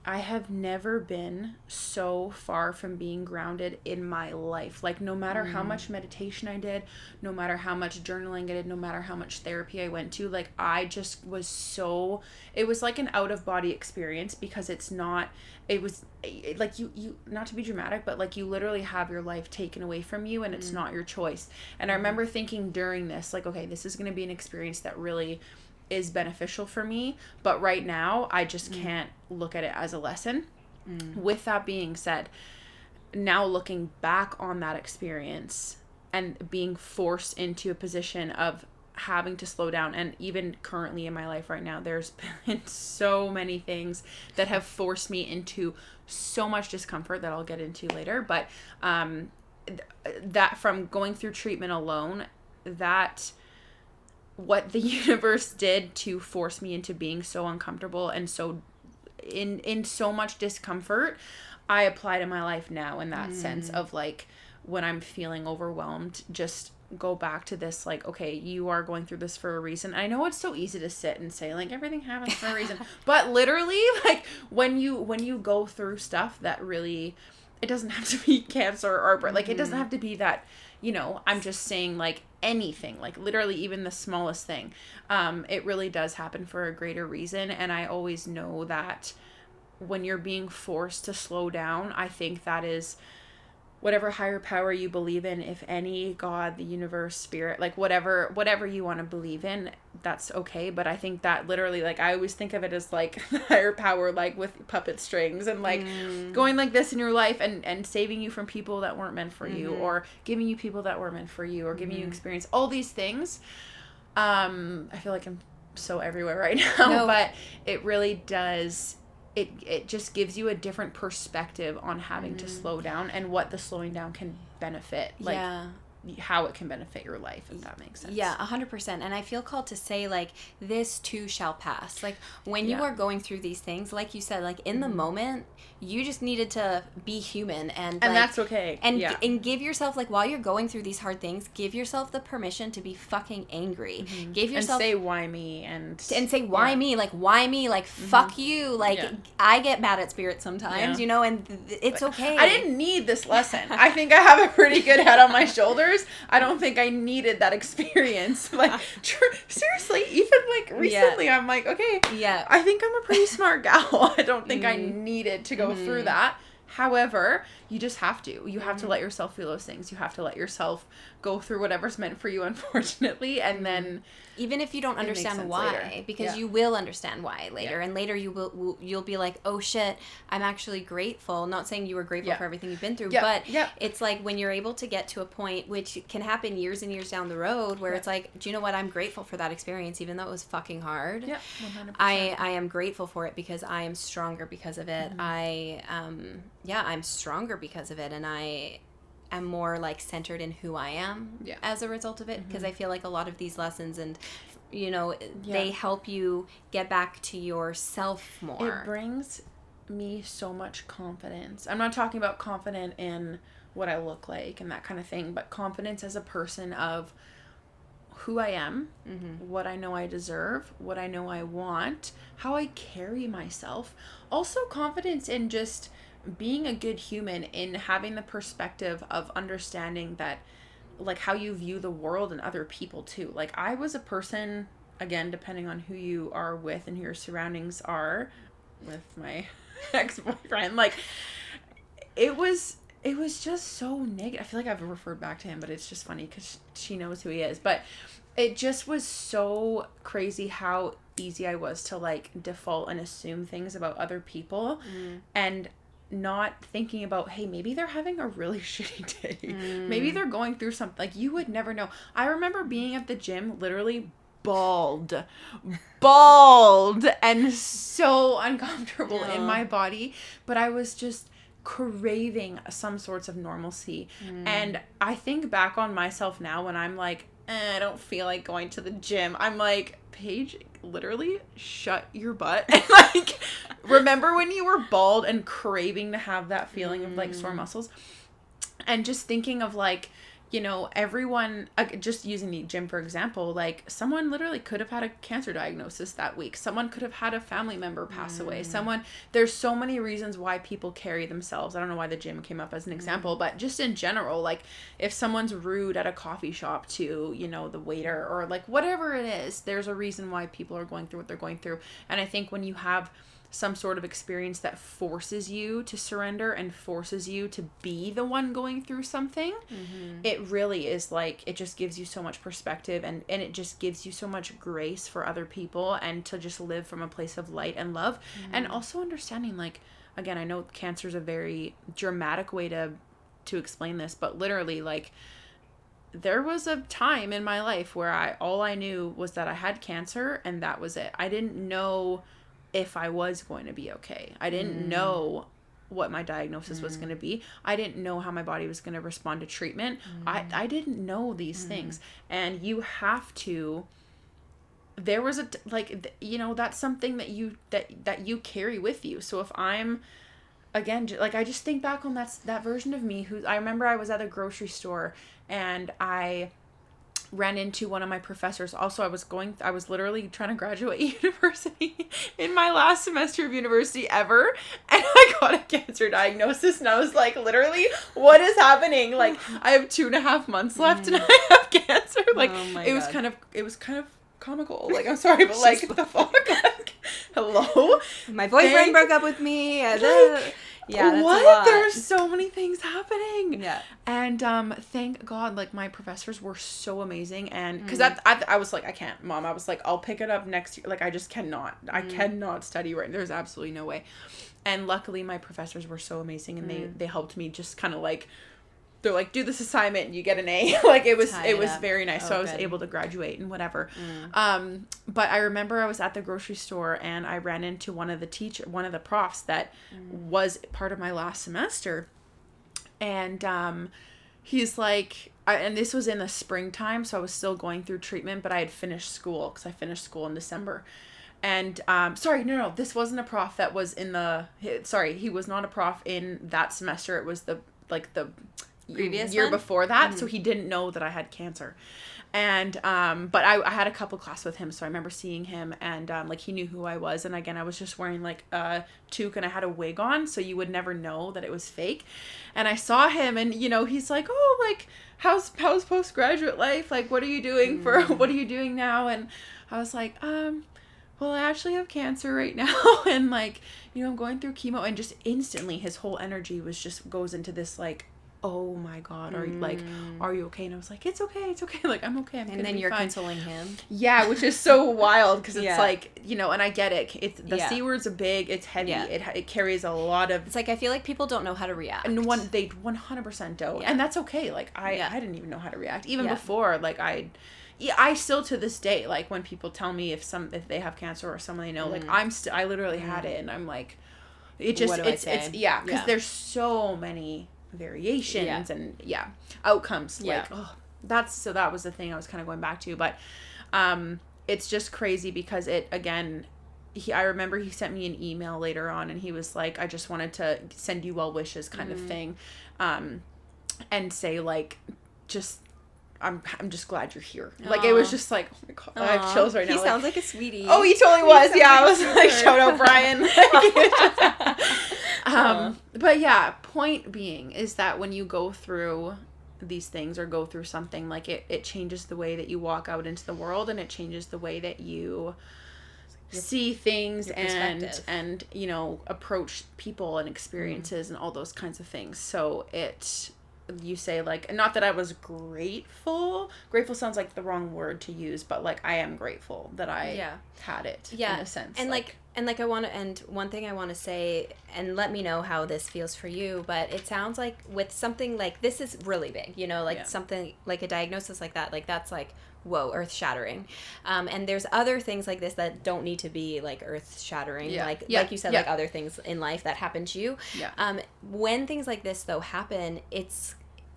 I have never been so far from being grounded in my life. Like, no matter how much meditation I did, no matter how much journaling I did, no matter how much therapy I went to, like, I just was it was like an out of body experience, because it was like you not to be dramatic, but like you literally have your life taken away from you, and it's not your choice. And I remember thinking during this, like, okay, this is going to be an experience that really is beneficial for me, but right now I just can't look at it as a lesson. With that being said, now looking back on that experience and being forced into a position of having to slow down, and even currently in my life right now, there's been so many things that have forced me into so much discomfort that I'll get into later, but that from going through treatment alone, that what the universe did to force me into being so uncomfortable and so in so much discomfort, I apply to my life now in that sense of like, when I'm feeling overwhelmed, just go back to this, like, okay, you are going through this for a reason. I know it's so easy to sit and say like everything happens for a reason, but literally, like, when you go through stuff that really, it doesn't have to be cancer or like it doesn't have to be that, you know, I'm just saying like anything, like literally even the smallest thing, it really does happen for a greater reason. And I always know that when you're being forced to slow down, I think that is whatever higher power you believe in, if any, God, the universe, spirit, like whatever you want to believe in, that's okay. But I think that literally, like, I always think of it as like higher power, like with puppet strings and like going like this in your life and saving you from people that weren't meant for you, or giving you people that were meant for you, or giving you experience, all these things. I feel like I'm so everywhere right now, but it really does. It just gives you a different perspective on having to slow down, and what the slowing down can benefit, like how it can benefit your life, if that makes sense. Yeah, 100%. And I feel called to say, like, this too shall pass. Like, when you are going through these things, like you said, like, in the moment, you just needed to be human, and like, that's okay. And give yourself, like, while you're going through these hard things, give yourself the permission to be fucking angry. Give yourself, and say why me, and say why me, like, why me, like, fuck you, like, I get mad at spirits sometimes, you know, and it's okay. I didn't need this lesson. I think I have a pretty good head on my shoulders. I don't think I needed that experience. Like, seriously, even like recently, I'm like, okay, I think I'm a pretty smart gal. I don't think I needed to go through that However, you just have to. You have to let yourself feel those things. You have to let yourself go through whatever's meant for you, unfortunately, and then even if you don't understand why, later. Because you will understand why later, and later you'll be like, oh shit, I'm actually grateful. Not saying you were grateful for everything you've been through, but it's like when you're able to get to a point, which can happen years and years down the road, where it's like, do you know what? I'm grateful for that experience, even though it was fucking hard. Yeah, 100%. I am grateful for it because I am stronger because of it. I'm stronger because of it, and I am more like centered in who I am as a result of it, because I feel like a lot of these lessons and they help you get back to yourself more. It brings me so much confidence. I'm not talking about confident in what I look like and that kind of thing, but confidence as a person of who I am, what I know I deserve, what I know I want, how I carry myself. Also confidence in just being a good human, in having the perspective of understanding that, like, how you view the world and other people too. Like, I was a person, again, depending on who you are with and who your surroundings are, with my ex-boyfriend, like, it was just so negative. I feel like I've referred back to him, but it's just funny because she knows who he is. But it just was so crazy how easy I was to, like, default and assume things about other people, and not thinking about, hey, maybe they're having a really shitty day. Maybe they're going through something. Like, you would never know. I remember being at the gym literally bald and so uncomfortable in my body, but I was just craving some sorts of normalcy. And I think back on myself now when I'm like, I don't feel like going to the gym. I'm like, Paige, literally shut your butt. And, like, remember when you were bald and craving to have that feeling of, like, sore muscles? And just thinking of, like, you know, everyone, just using the gym for example, like, someone literally could have had a cancer diagnosis that week. Someone could have had a family member pass away. There's so many reasons why people carry themselves. I don't know why the gym came up as an example, but just in general, like, if someone's rude at a coffee shop to, you know, the waiter, or, like, whatever it is, there's a reason why people are going through what they're going through. And I think when you have some sort of experience that forces you to surrender and forces you to be the one going through something, it really is, like, it just gives you so much perspective, and it just gives you so much grace for other people, and to just live from a place of light and love. And also understanding, like, again, I know cancer is a very dramatic way to explain this, but literally, like, there was a time in my life where all I knew was that I had cancer, and that was it. I didn't know if I was going to be okay. I didn't know what my diagnosis was going to be. I didn't know how my body was going to respond to treatment. I didn't know these things. And you have to, there was you know, that's something that you carry with you. So if I'm, again, like, I just think back on that version of me I remember I was at a grocery store, and I ran into one of my professors. Also, I was literally trying to graduate university in my last semester of university ever, and I got a cancer diagnosis, and I was like, literally, what is happening? Like, I have 2.5 months left, and I have cancer. Like, it was kind of comical. Like, I'm sorry, but, like, the fuck? Like, hello? My boyfriend broke up with me. Yeah, that's what? A lot. There are so many things happening. Yeah. And thank God, like, my professors were so amazing. And because I was like, I can't, Mom. I was like, I'll pick it up next year. Like, I just cannot. I cannot study right. There's absolutely no way. And luckily, my professors were so amazing, and they helped me just kind of, like, they're like, do this assignment and you get an A. Like, it was very nice. So I was able to graduate and whatever. But I remember I was at the grocery store, and I ran into one of the profs that was part of my last semester. And he's like, and this was in the springtime, so I was still going through treatment, but I had finished school, because I finished school in December. And no, this wasn't a prof that was he was not a prof in that semester. It was the previous year before that, so he didn't know that I had cancer. And but I had a couple class with him, so I remember seeing him, and like, he knew who I was. And again, I was just wearing, like, a toque, and I had a wig on, so you would never know that it was fake. And I saw him, and, you know, he's like, oh, like, how's postgraduate life, like, what are you doing now? And I was like, well, I actually have cancer right now. And like, you know, I'm going through chemo. And just instantly his whole energy was just goes into this like, oh my God, are you okay? And I was like, it's okay. Like, I'm okay. I'm and then you're consoling him. Yeah, which is so wild because it's like, you know, and I get it. It's the C word's a big, it's heavy. Yeah. It carries a lot of. It's like, I feel like people don't know how to react. And they 100% don't. Yeah. And that's okay. Like, I didn't even know how to react. Even before, like, I still to this day, like, when people tell me if they have cancer or someone they know, like, I literally had it and I'm like, it just, it's because there's so many variations and outcomes like that was the thing I was kind of going back to, but it's just crazy because it again I remember he sent me an email later on and he was like, I just wanted to send you well wishes kind of thing, and say like, just I'm just glad you're here. Aww. Like, it was just like, oh my God, I have chills right now. He sounds like a sweetie. Oh, he totally was. Yeah, I was like, shout out Brian. But yeah, point being is that when you go through these things or go through something, like it changes the way that you walk out into the world, and it changes the way that you see things and you know, approach people and experiences and all those kinds of things. So you say like, not that I was grateful sounds like the wrong word to use, but like I am grateful that I had it in a sense. And like I want to, and one thing I want to say, and let me know how this feels for you, but it sounds like with something like this is really big, you know, like something like a diagnosis like that, like that's like, whoa, earth shattering. And there's other things like this that don't need to be like earth shattering, like you said, like other things in life that happen to you. When things like this though happen,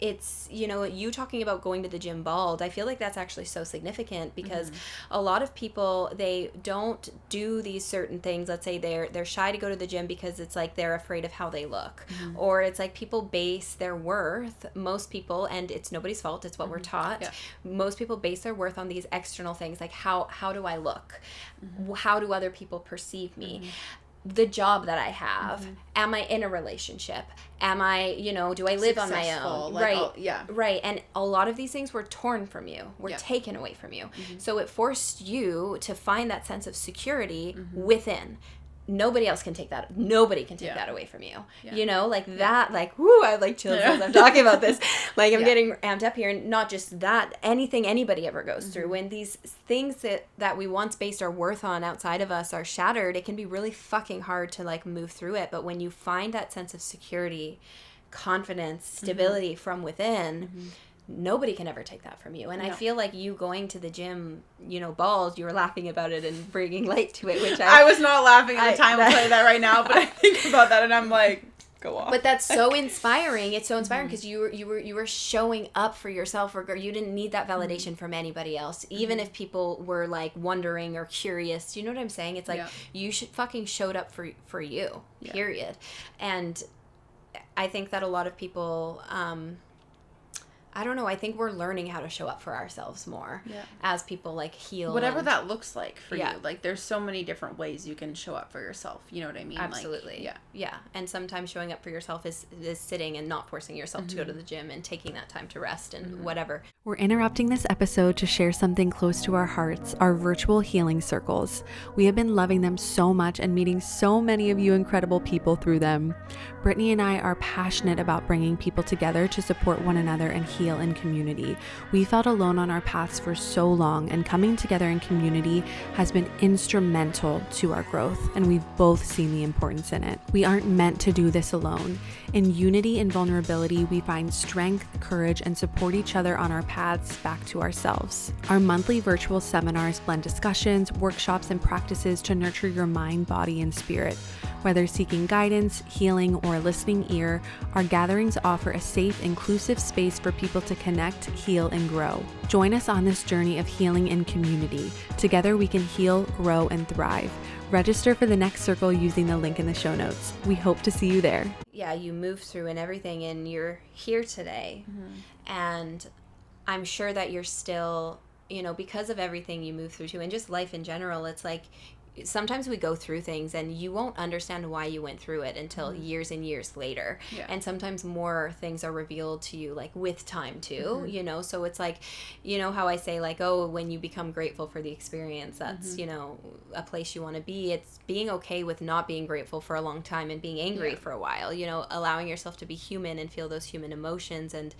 it's, you know, you talking about going to the gym bald, I feel like that's actually so significant because a lot of people, they don't do these certain things. Let's say they're shy to go to the gym because it's like they're afraid of how they look, or it's like people base their worth, most people, and it's nobody's fault, it's what we're taught. Most people base their worth on these external things, like how do I look? How do other people perceive me? The job that I have, am I in a relationship? Am I, you know, do I live on my own? Like, right. And a lot of these things were torn from you, were taken away from you. So it forced you to find that sense of security within. Nobody else can take that. Nobody can take that away from you. You know, like that, like, whoo, I have like chills as I'm talking about this. Like, I'm getting amped up here. And not just that, anything anybody ever goes through. When these things that we once based our worth on outside of us are shattered, it can be really fucking hard to like move through it. But when you find that sense of security, confidence, stability from within, nobody can ever take that from you. And I feel like you going to the gym, you know, bald, you were laughing about it and bringing light to it, which I was not laughing at the time. I'll tell you that right now, but I think about that and I'm like, go on. But that's so inspiring. It's so inspiring because you were showing up for yourself, or you didn't need that validation from anybody else. Even if people were like wondering or curious, you know what I'm saying? It's like you should fucking showed up for you, period. And I think that a lot of people, I don't know, I think we're learning how to show up for ourselves more as people like heal. Whatever that looks like for you. Like, there's so many different ways you can show up for yourself. You know what I mean? Absolutely. Like, yeah. And sometimes showing up for yourself is sitting and not forcing yourself to go to the gym and taking that time to rest and whatever. We're interrupting this episode to share something close to our hearts, our virtual healing circles. We have been loving them so much and meeting so many of you incredible people through them. Brittany and I are passionate about bringing people together to support one another and heal in community. We felt alone on our paths for so long, and coming together in community has been instrumental to our growth, and we've both seen the importance in it. We aren't meant to do this alone. In unity and vulnerability, we find strength, courage, and support each other on our paths back to ourselves. Our monthly virtual seminars blend discussions, workshops, and practices to nurture your mind, body, and spirit. Whether seeking guidance, healing, or a listening ear, our gatherings offer a safe, inclusive space for people to connect, heal, and grow. Join us on this journey of healing in community. Together we can heal, grow, and thrive. Register for the next circle using the link in the show notes. We hope to see you there. Yeah, you move through and everything, and you're here today. And I'm sure that you're still, you know, because of everything you move through too, and just life in general, it's like sometimes we go through things and you won't understand why you went through it until years and years later. Yeah. And sometimes more things are revealed to you, like, with time too, you know? So it's like, you know how I say, like, oh, when you become grateful for the experience, that's, you know, a place you want to be. It's being okay with not being grateful for a long time and being angry for a while, you know, allowing yourself to be human and feel those human emotions, and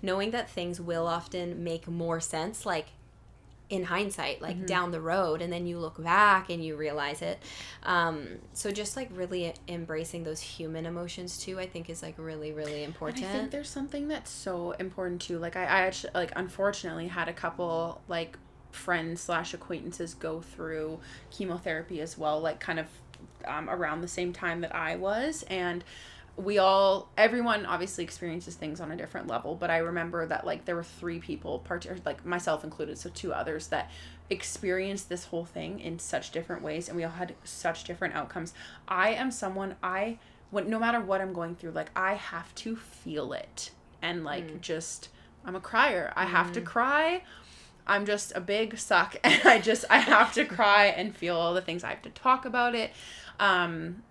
knowing that things will often make more sense, like, in hindsight, like down the road, and then you look back and you realize it. So just like really embracing those human emotions too, I think is like really, really important. And I think there's something that's so important too. Like I actually, like, unfortunately had a couple like friends / acquaintances go through chemotherapy as well, like kind of around the same time that I was, and everyone obviously experiences things on a different level, but I remember that, like, there were 3 people, like myself included, so 2 others, that experienced this whole thing in such different ways, and we all had such different outcomes. I am someone, no matter what I'm going through, like, I have to feel it, and, like, just, I'm a crier. I have to cry. I'm just a big suck, and I have to cry and feel all the things. I have to talk about it.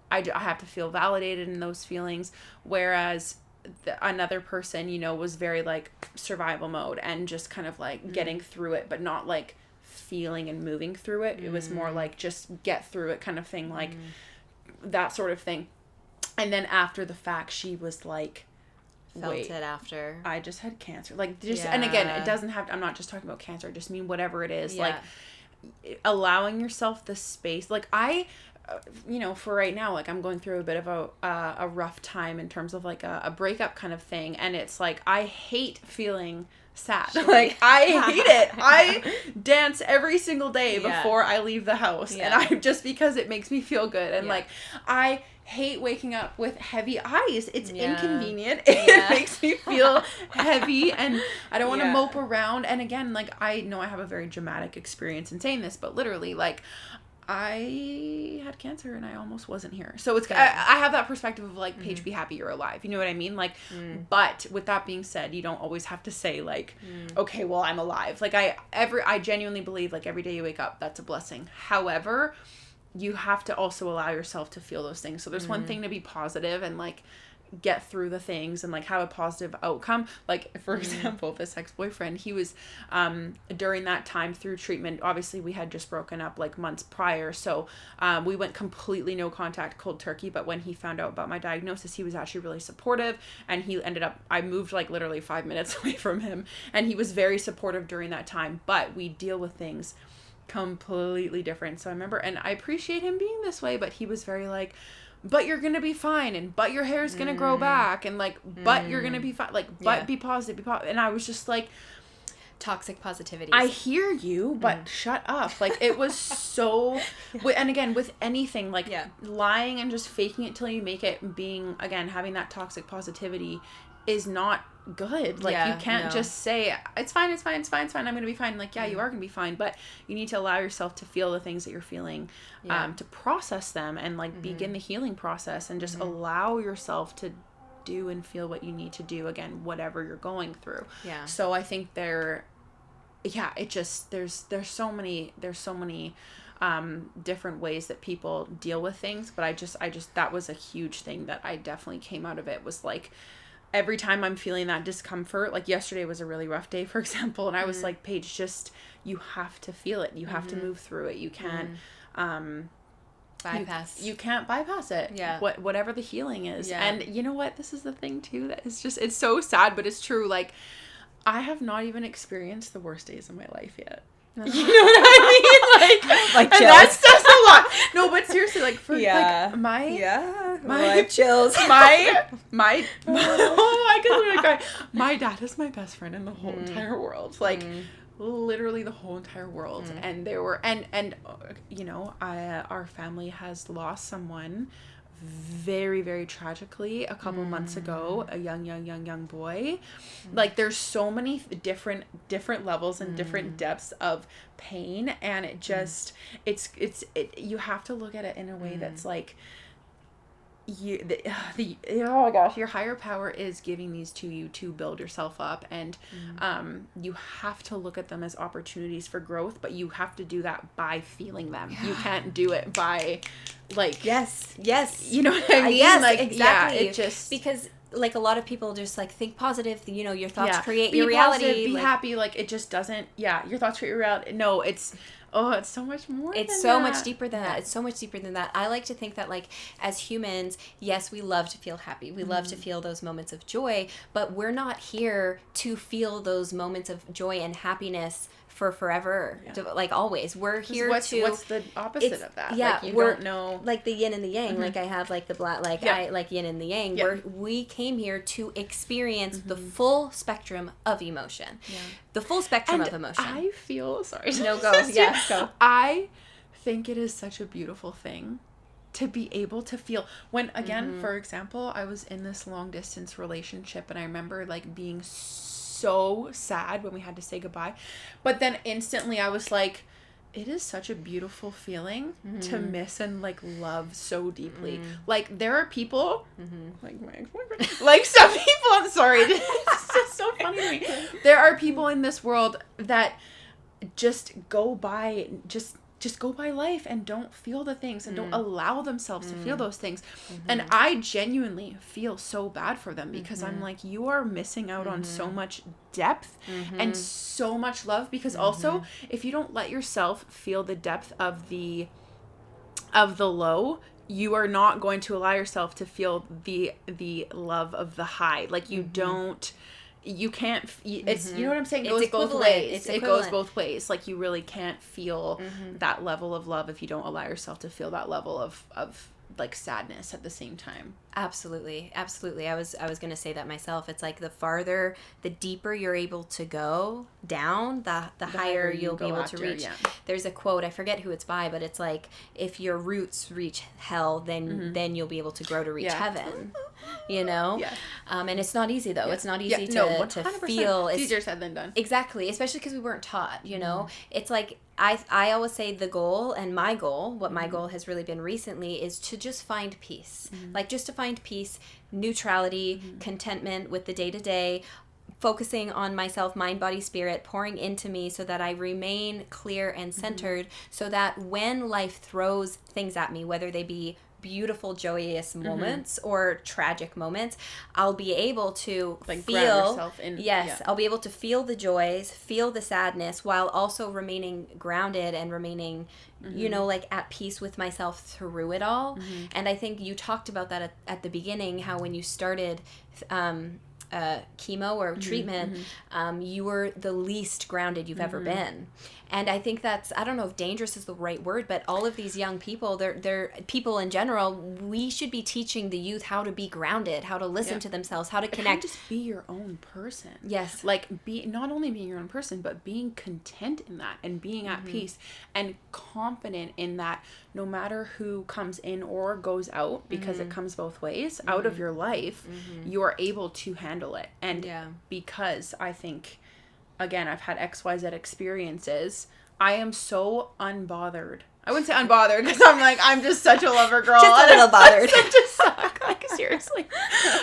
I have to feel validated in those feelings, whereas another person, you know, was very, like, survival mode and just kind of, like, getting through it, but not, like, feeling and moving through it. It was more, like, just get through it kind of thing, like, that sort of thing. And then after the fact, she was, like, felt it after. I just had cancer. Like, just, and again, it doesn't have to, I'm not just talking about cancer, I just mean whatever it is, like, allowing yourself the space. Like, you know, for right now, like, I'm going through a bit of a rough time in terms of, like, a breakup kind of thing, and it's like, I hate feeling sad. Like, I hate it. I dance every single day before I leave the house, and just because it makes me feel good, and like, I hate waking up with heavy eyes. It's inconvenient. It makes me feel heavy, and I don't want to mope around. And again, like, I know I have a very dramatic experience in saying this, but literally, like, I had cancer and I almost wasn't here. So it's, I have that perspective of, like, Paige, be happy you're alive. You know what I mean? Like, but with that being said, you don't always have to say, like, okay, well, I'm alive. Like, I genuinely believe, like, every day you wake up, that's a blessing. However, you have to also allow yourself to feel those things. So there's one thing to be positive and, like, get through the things and, like, have a positive outcome. Like, for example, this ex-boyfriend, he was during that time through treatment, obviously we had just broken up, like, months prior, so we went completely no contact, cold turkey. But when he found out about my diagnosis, he was actually really supportive, and he ended up, I moved, like, literally 5 minutes away from him, and he was very supportive during that time. But we deal with things completely different. So I remember, and I appreciate him being this way, but he was very like, but you're gonna be fine, and but your hair's gonna grow back, and, like, but you're gonna be fine, like, but be positive, and I was just like, toxic positivity. I hear you, but shut up. Like, it was so, and again, with anything, like, lying and just faking it till you make it, being, again, having that toxic positivity is not good. Like, you can't just say, it's fine, I'm gonna be fine. Like, you are gonna be fine, but you need to allow yourself to feel the things that you're feeling, to process them, and, like, begin the healing process, and just allow yourself to do and feel what you need to do, again, whatever you're going through. So I think there's so many different ways that people deal with things, but I just that was a huge thing that I definitely came out of it, was, like, every time I'm feeling that discomfort, like, yesterday was a really rough day, for example, and I was like, Paige, just, you have to feel it, you have to move through it, you can't bypass. You can't bypass it. Whatever the healing is. And you know what? This is the thing too, that is just, it's so sad, but it's true. Like, I have not even experienced the worst days of my life yet. You know what I mean? Like and that says a lot. No, but seriously, like, for like my chills. My oh, I can literally cry. My dad is my best friend in the whole entire world. Like, literally the whole entire world. And there were and you know, our family has lost someone very, very tragically a couple months ago, a young boy. Like, there's so many different levels and different depths of pain, and it just it's you have to look at it in a way that's like, oh my gosh, your higher power is giving these to you to build yourself up, and you have to look at them as opportunities for growth, but you have to do that by feeling them. You can't do it by like yes you know what I mean? Yes, like exactly. it just because like a lot of people just like think positive, you know, your thoughts create be your reality. Positive, be like, happy. Like it just doesn't. Yeah, your thoughts create your reality. No, it's so much more. It's so much deeper than that. It's so much deeper than that. I like to think that like as humans, yes, we love to feel happy. We love to feel those moments of joy, but we're not here to feel those moments of joy and happiness for forever, like always. We're here what's the opposite of that? Yeah, like you don't know, like the yin and the yang. Like I have like the black, like I like yin and the yang. Where we came here to experience the full spectrum of emotion, the full spectrum of emotion. I feel sorry. No, go. Yeah, go. I think it is such a beautiful thing to be able to feel when, again, for example, I was in this long distance relationship, and I remember like being so sad when we had to say goodbye, but then instantly I was like, it is such a beautiful feeling to miss and like love so deeply. Like there are people like my ex-boyfriend, like some people, I'm sorry, it's just so funny to me. There are people in this world that just go by life and don't feel the things and don't allow themselves to feel those things. And I genuinely feel so bad for them, because I'm like, you are missing out on so much depth and so much love, because also if you don't let yourself feel the depth of the low, you are not going to allow yourself to feel the love of the high. Like you don't, you can't, it's, you know what I'm saying? It goes both ways. It goes both ways. Like you really can't feel that level of love if you don't allow yourself to feel that level of like sadness at the same time. Absolutely. I was going to say that myself. It's like the deeper you're able to go down, the higher you'll be able to reach. Yeah. There's a quote, I forget who it's by, but it's like, if your roots reach hell, then you'll be able to grow to reach heaven. You know? Yeah. And it's not easy though. Yeah. It's not easy to feel. It's easier said than done. Exactly. Especially because we weren't taught, you know? It's like, I always say the goal, and my goal, what my goal has really been recently, is to just find peace. Like just to find peace, neutrality, contentment with the day-to-day, focusing on myself, mind, body, spirit, pouring into me so that I remain clear and centered, so that when life throws things at me, whether they be beautiful, joyous moments or tragic moments, I'll be able to like feel yourself in, I'll be able to feel the joys, feel the sadness, while also remaining grounded and remaining you know, like at peace with myself through it all. And I think you talked about that at the beginning, how when you started chemo or treatment, you were the least grounded you've ever been. And I think that's, I don't know if dangerous is the right word, but all of these young people, they're people in general, we should be teaching the youth how to be grounded, how to listen to themselves, how to connect. Just be your own person. Yes. Like not only being your own person, but being content in that and being at peace and confident in that, no matter who comes in or goes out, because it comes both ways, out of your life, you are able to handle it. And because I think, again, I've had XYZ experiences, I am so unbothered. I wouldn't say unbothered, because I'm just such a lover girl. Just a little bothered. Like, seriously.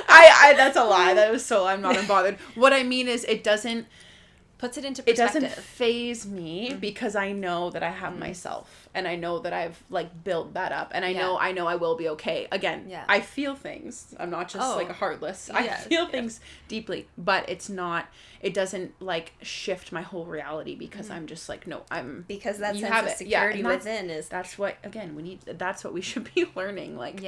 I that's a lie. That was so, I'm not unbothered. What I mean is, it doesn't, puts it into perspective. It doesn't faze me, because I know that I have myself, and I know that I've like built that up, and I know I will be okay. Again, I feel things. I'm not just like a heartless. I feel things deeply, but it doesn't like shift my whole reality, because I'm just like, no, because that sense of security within is, that's what, again, that's what we should be learning. Like,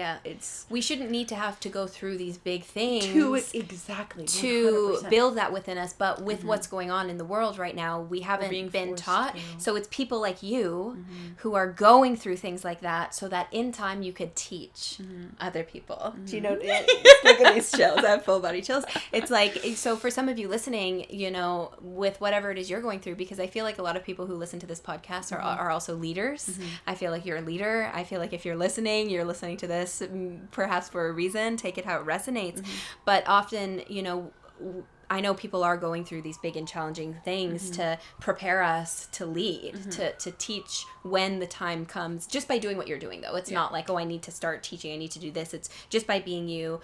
we shouldn't need to have to go through these big things to build that within us. But with what's going on in the world right now, we haven't been taught. So it's people like you who are going through things like that, so that in time you could teach other people. Do you know? Look at these chills. I have full body chills. It's like, so for some of you listening, you know, with whatever it is you're going through, because I feel like a lot of people who listen to this podcast are also leaders. I feel like you're a leader. I feel like if you're listening to this perhaps for a reason. Take it how it resonates. But often, you know, I know people are going through these big and challenging things to prepare us to lead, to teach when the time comes, just by doing what you're doing, though. It's not like, oh, I need to start teaching, I need to do this. It's just by being you,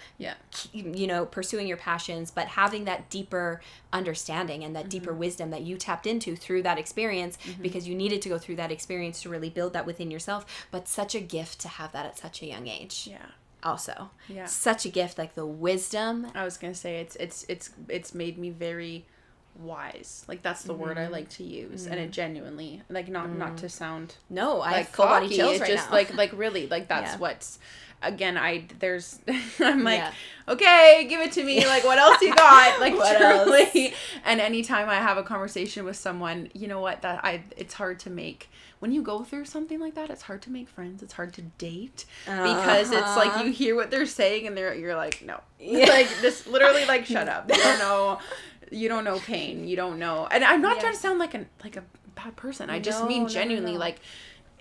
you know, pursuing your passions, but having that deeper understanding and that deeper wisdom that you tapped into through that experience, because you needed to go through that experience to really build that within yourself. But such a gift to have that at such a young age. Yeah. Also, yeah, such a gift, like the wisdom. I was gonna say it's made me very wise. Like, that's the word I like to use, and it genuinely, like, not to sound no, I like have full body chills right just now. like really, like, that's what's, again, I'm like, okay, give it to me. Like, what else you got? Like, what truly. else? And anytime I have a conversation with someone, you know what, it's hard to make, when you go through something like that, it's hard to make friends. It's hard to date, because it's like, you hear what they're saying and you're like, no, like, this literally, like, shut up. You don't know pain. You don't know. And I'm not trying to sound like a bad person. I just mean genuinely, like,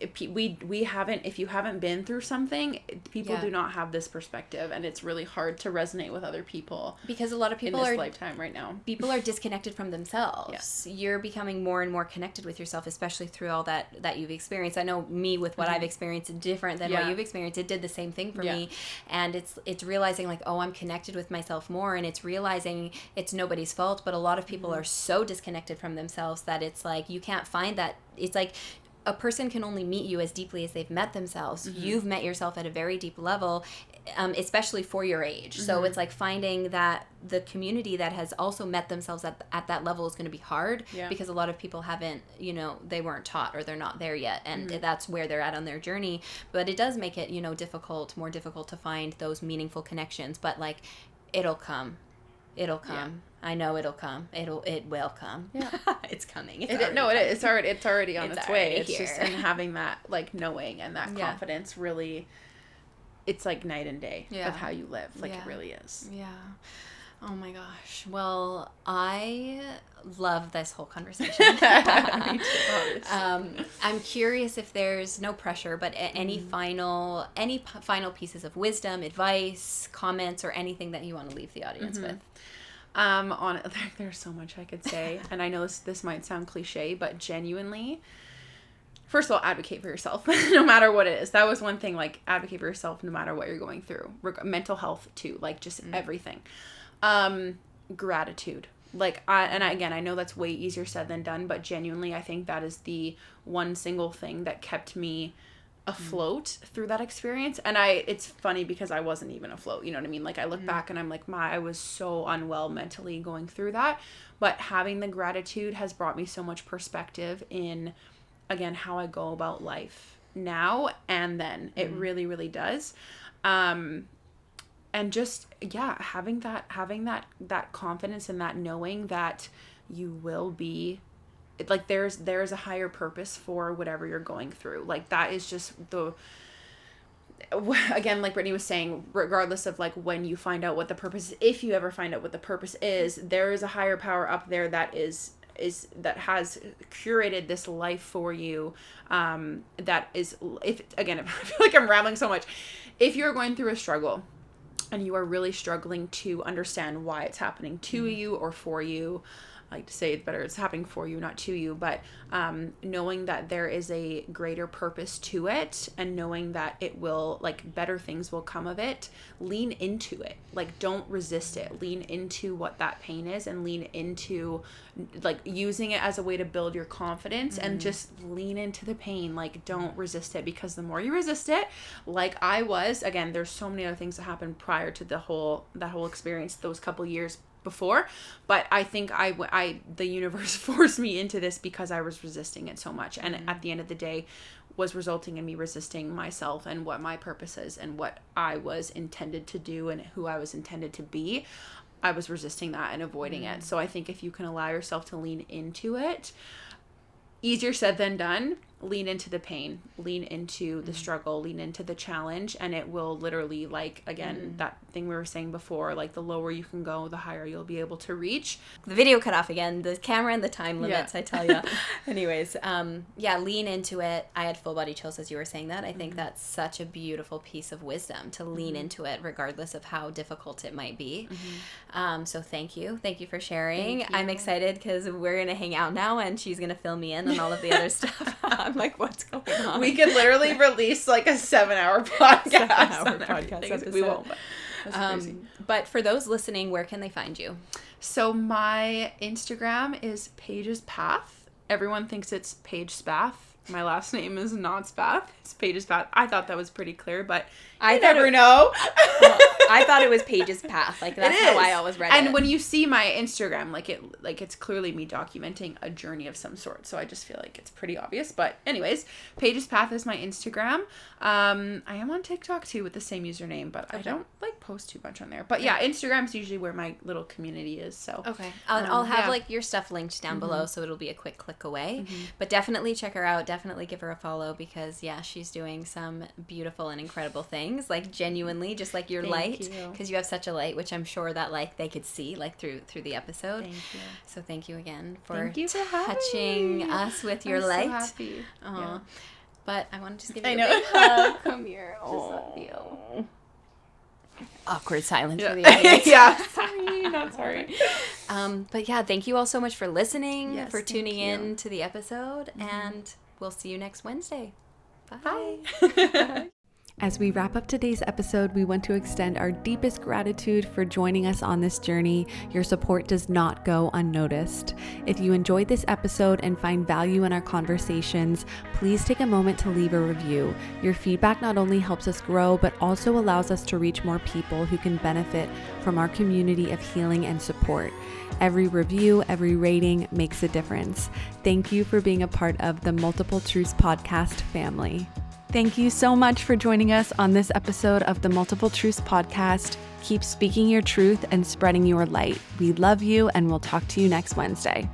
if you haven't been through something, people do not have this perspective, and it's really hard to resonate with other people, because a lot of people in this lifetime right now, people are disconnected from themselves. You're becoming more and more connected with yourself, especially through all that you've experienced. I know me, with what I've experienced, different than what you've experienced. It did the same thing for me, and it's realizing, like, oh, I'm connected with myself more, and it's realizing it's nobody's fault, but a lot of people are so disconnected from themselves that it's like, you can't find that. It's like, a person can only meet you as deeply as they've met themselves. You've met yourself at a very deep level, especially for your age. So it's like, finding that the community that has also met themselves at that level is going to be hard, because a lot of people haven't, you know, they weren't taught, or they're not there yet, and that's where they're at on their journey. But it does make it, you know, more difficult to find those meaningful connections. But, like, it'll come. It'll come. Yeah. I know it'll come. It will come. Yeah. It's coming. It's already on its way. It's here. just, and having that, like, knowing and that confidence, really, it's like night and day of how you live. Like, it really is. Yeah. Oh my gosh. Well, I love this whole conversation. I'm curious if there's no pressure, but any final pieces of wisdom, advice, comments, or anything that you want to leave the audience with. There's so much I could say, and I know this might sound cliche, but genuinely, first of all, advocate for yourself, no matter what it is. That was one thing, like, advocate for yourself no matter what you're going through. Mental health too, like, just everything. Gratitude. Like, I know that's way easier said than done, but genuinely, I think that is the one single thing that kept me afloat through that experience. And it's funny, because I wasn't even afloat, you know what I mean? Like, I look back and I'm like, I was so unwell mentally going through that, but having the gratitude has brought me so much perspective in, again, how I go about life now and then. It really, really does. And just, having that confidence and that knowing that you will be, like, there's a higher purpose for whatever you're going through. Like, that is just again, like Brittany was saying, regardless of, like, when you find out what the purpose is, if you ever find out what the purpose is, there is a higher power up there that that has curated this life for you. That is, if I feel like I'm rambling so much, if you're going through a struggle and you are really struggling to understand why it's happening to you or for you, I like to say it's better it's happening for you, not to you, but knowing that there is a greater purpose to it, and knowing that it will, like, better things will come of it, lean into it. Like, don't resist it. Lean into what that pain is, and lean into, like, using it as a way to build your confidence, and just lean into the pain. Like, don't resist it, because the more you resist it, like I was, again, there's so many other things that happened prior to that whole experience, those couple years before, but I think the universe forced me into this because I was resisting it so much, and at the end of the day was resulting in me resisting myself and what my purpose is and what I was intended to do and who I was intended to be. I was resisting that and avoiding it. So I think if you can allow yourself to lean into it, easier said than done, lean into the pain, lean into the struggle, lean into the challenge, and it will literally, like, again, that thing we were saying before, like, the lower you can go, the higher you'll be able to reach. The video cut off again, the camera and the time limits, I tell you. Anyways, lean into it. I had full body chills as you were saying that. I think that's such a beautiful piece of wisdom, to lean into it regardless of how difficult it might be. So thank you for sharing. I'm excited because we're gonna hang out now and she's gonna fill me in on all of the other stuff. I'm like, what's going on? We could literally release like a 7-hour podcast. Episode. We won't. But for those listening, where can they find you? So my Instagram is Paige's Path. Everyone thinks it's Paige Spath. My last name is not Spath. It's Paige's Path. I thought that was pretty clear, but I never know. Well, I thought it was Paige's Path. Like, that's how I always read it. And when you see my Instagram, it's clearly me documenting a journey of some sort. So I just feel like it's pretty obvious. But anyways, Paige's Path is my Instagram. I am on TikTok too with the same username, but I don't post too much on there. But yeah, Instagram's usually where my little community is. So I'll have your stuff linked down below, so it'll be a quick click away. But definitely check her out. Definitely give her a follow, because she's doing some beautiful and incredible things, like genuinely, just like your light, because you have such a light, which I'm sure that they could see through the episode. Thank you. So thank you again for touching us with your light. I'm so happy. Yeah. But I want to just give you a big hug. Come here. Awkward silence for the audience. Sorry, not sorry. But thank you all so much for listening, for tuning in to the episode, and we'll see you next Wednesday. Bye. As we wrap up today's episode, we want to extend our deepest gratitude for joining us on this journey. Your support does not go unnoticed. If you enjoyed this episode and find value in our conversations, please take a moment to leave a review. Your feedback not only helps us grow, but also allows us to reach more people who can benefit from our community of healing and support. Every review, every rating makes a difference. Thank you for being a part of the Multiple Truths podcast family. Thank you so much for joining us on this episode of the Multiple Truths podcast. Keep speaking your truth and spreading your light. We love you, and we'll talk to you next Wednesday.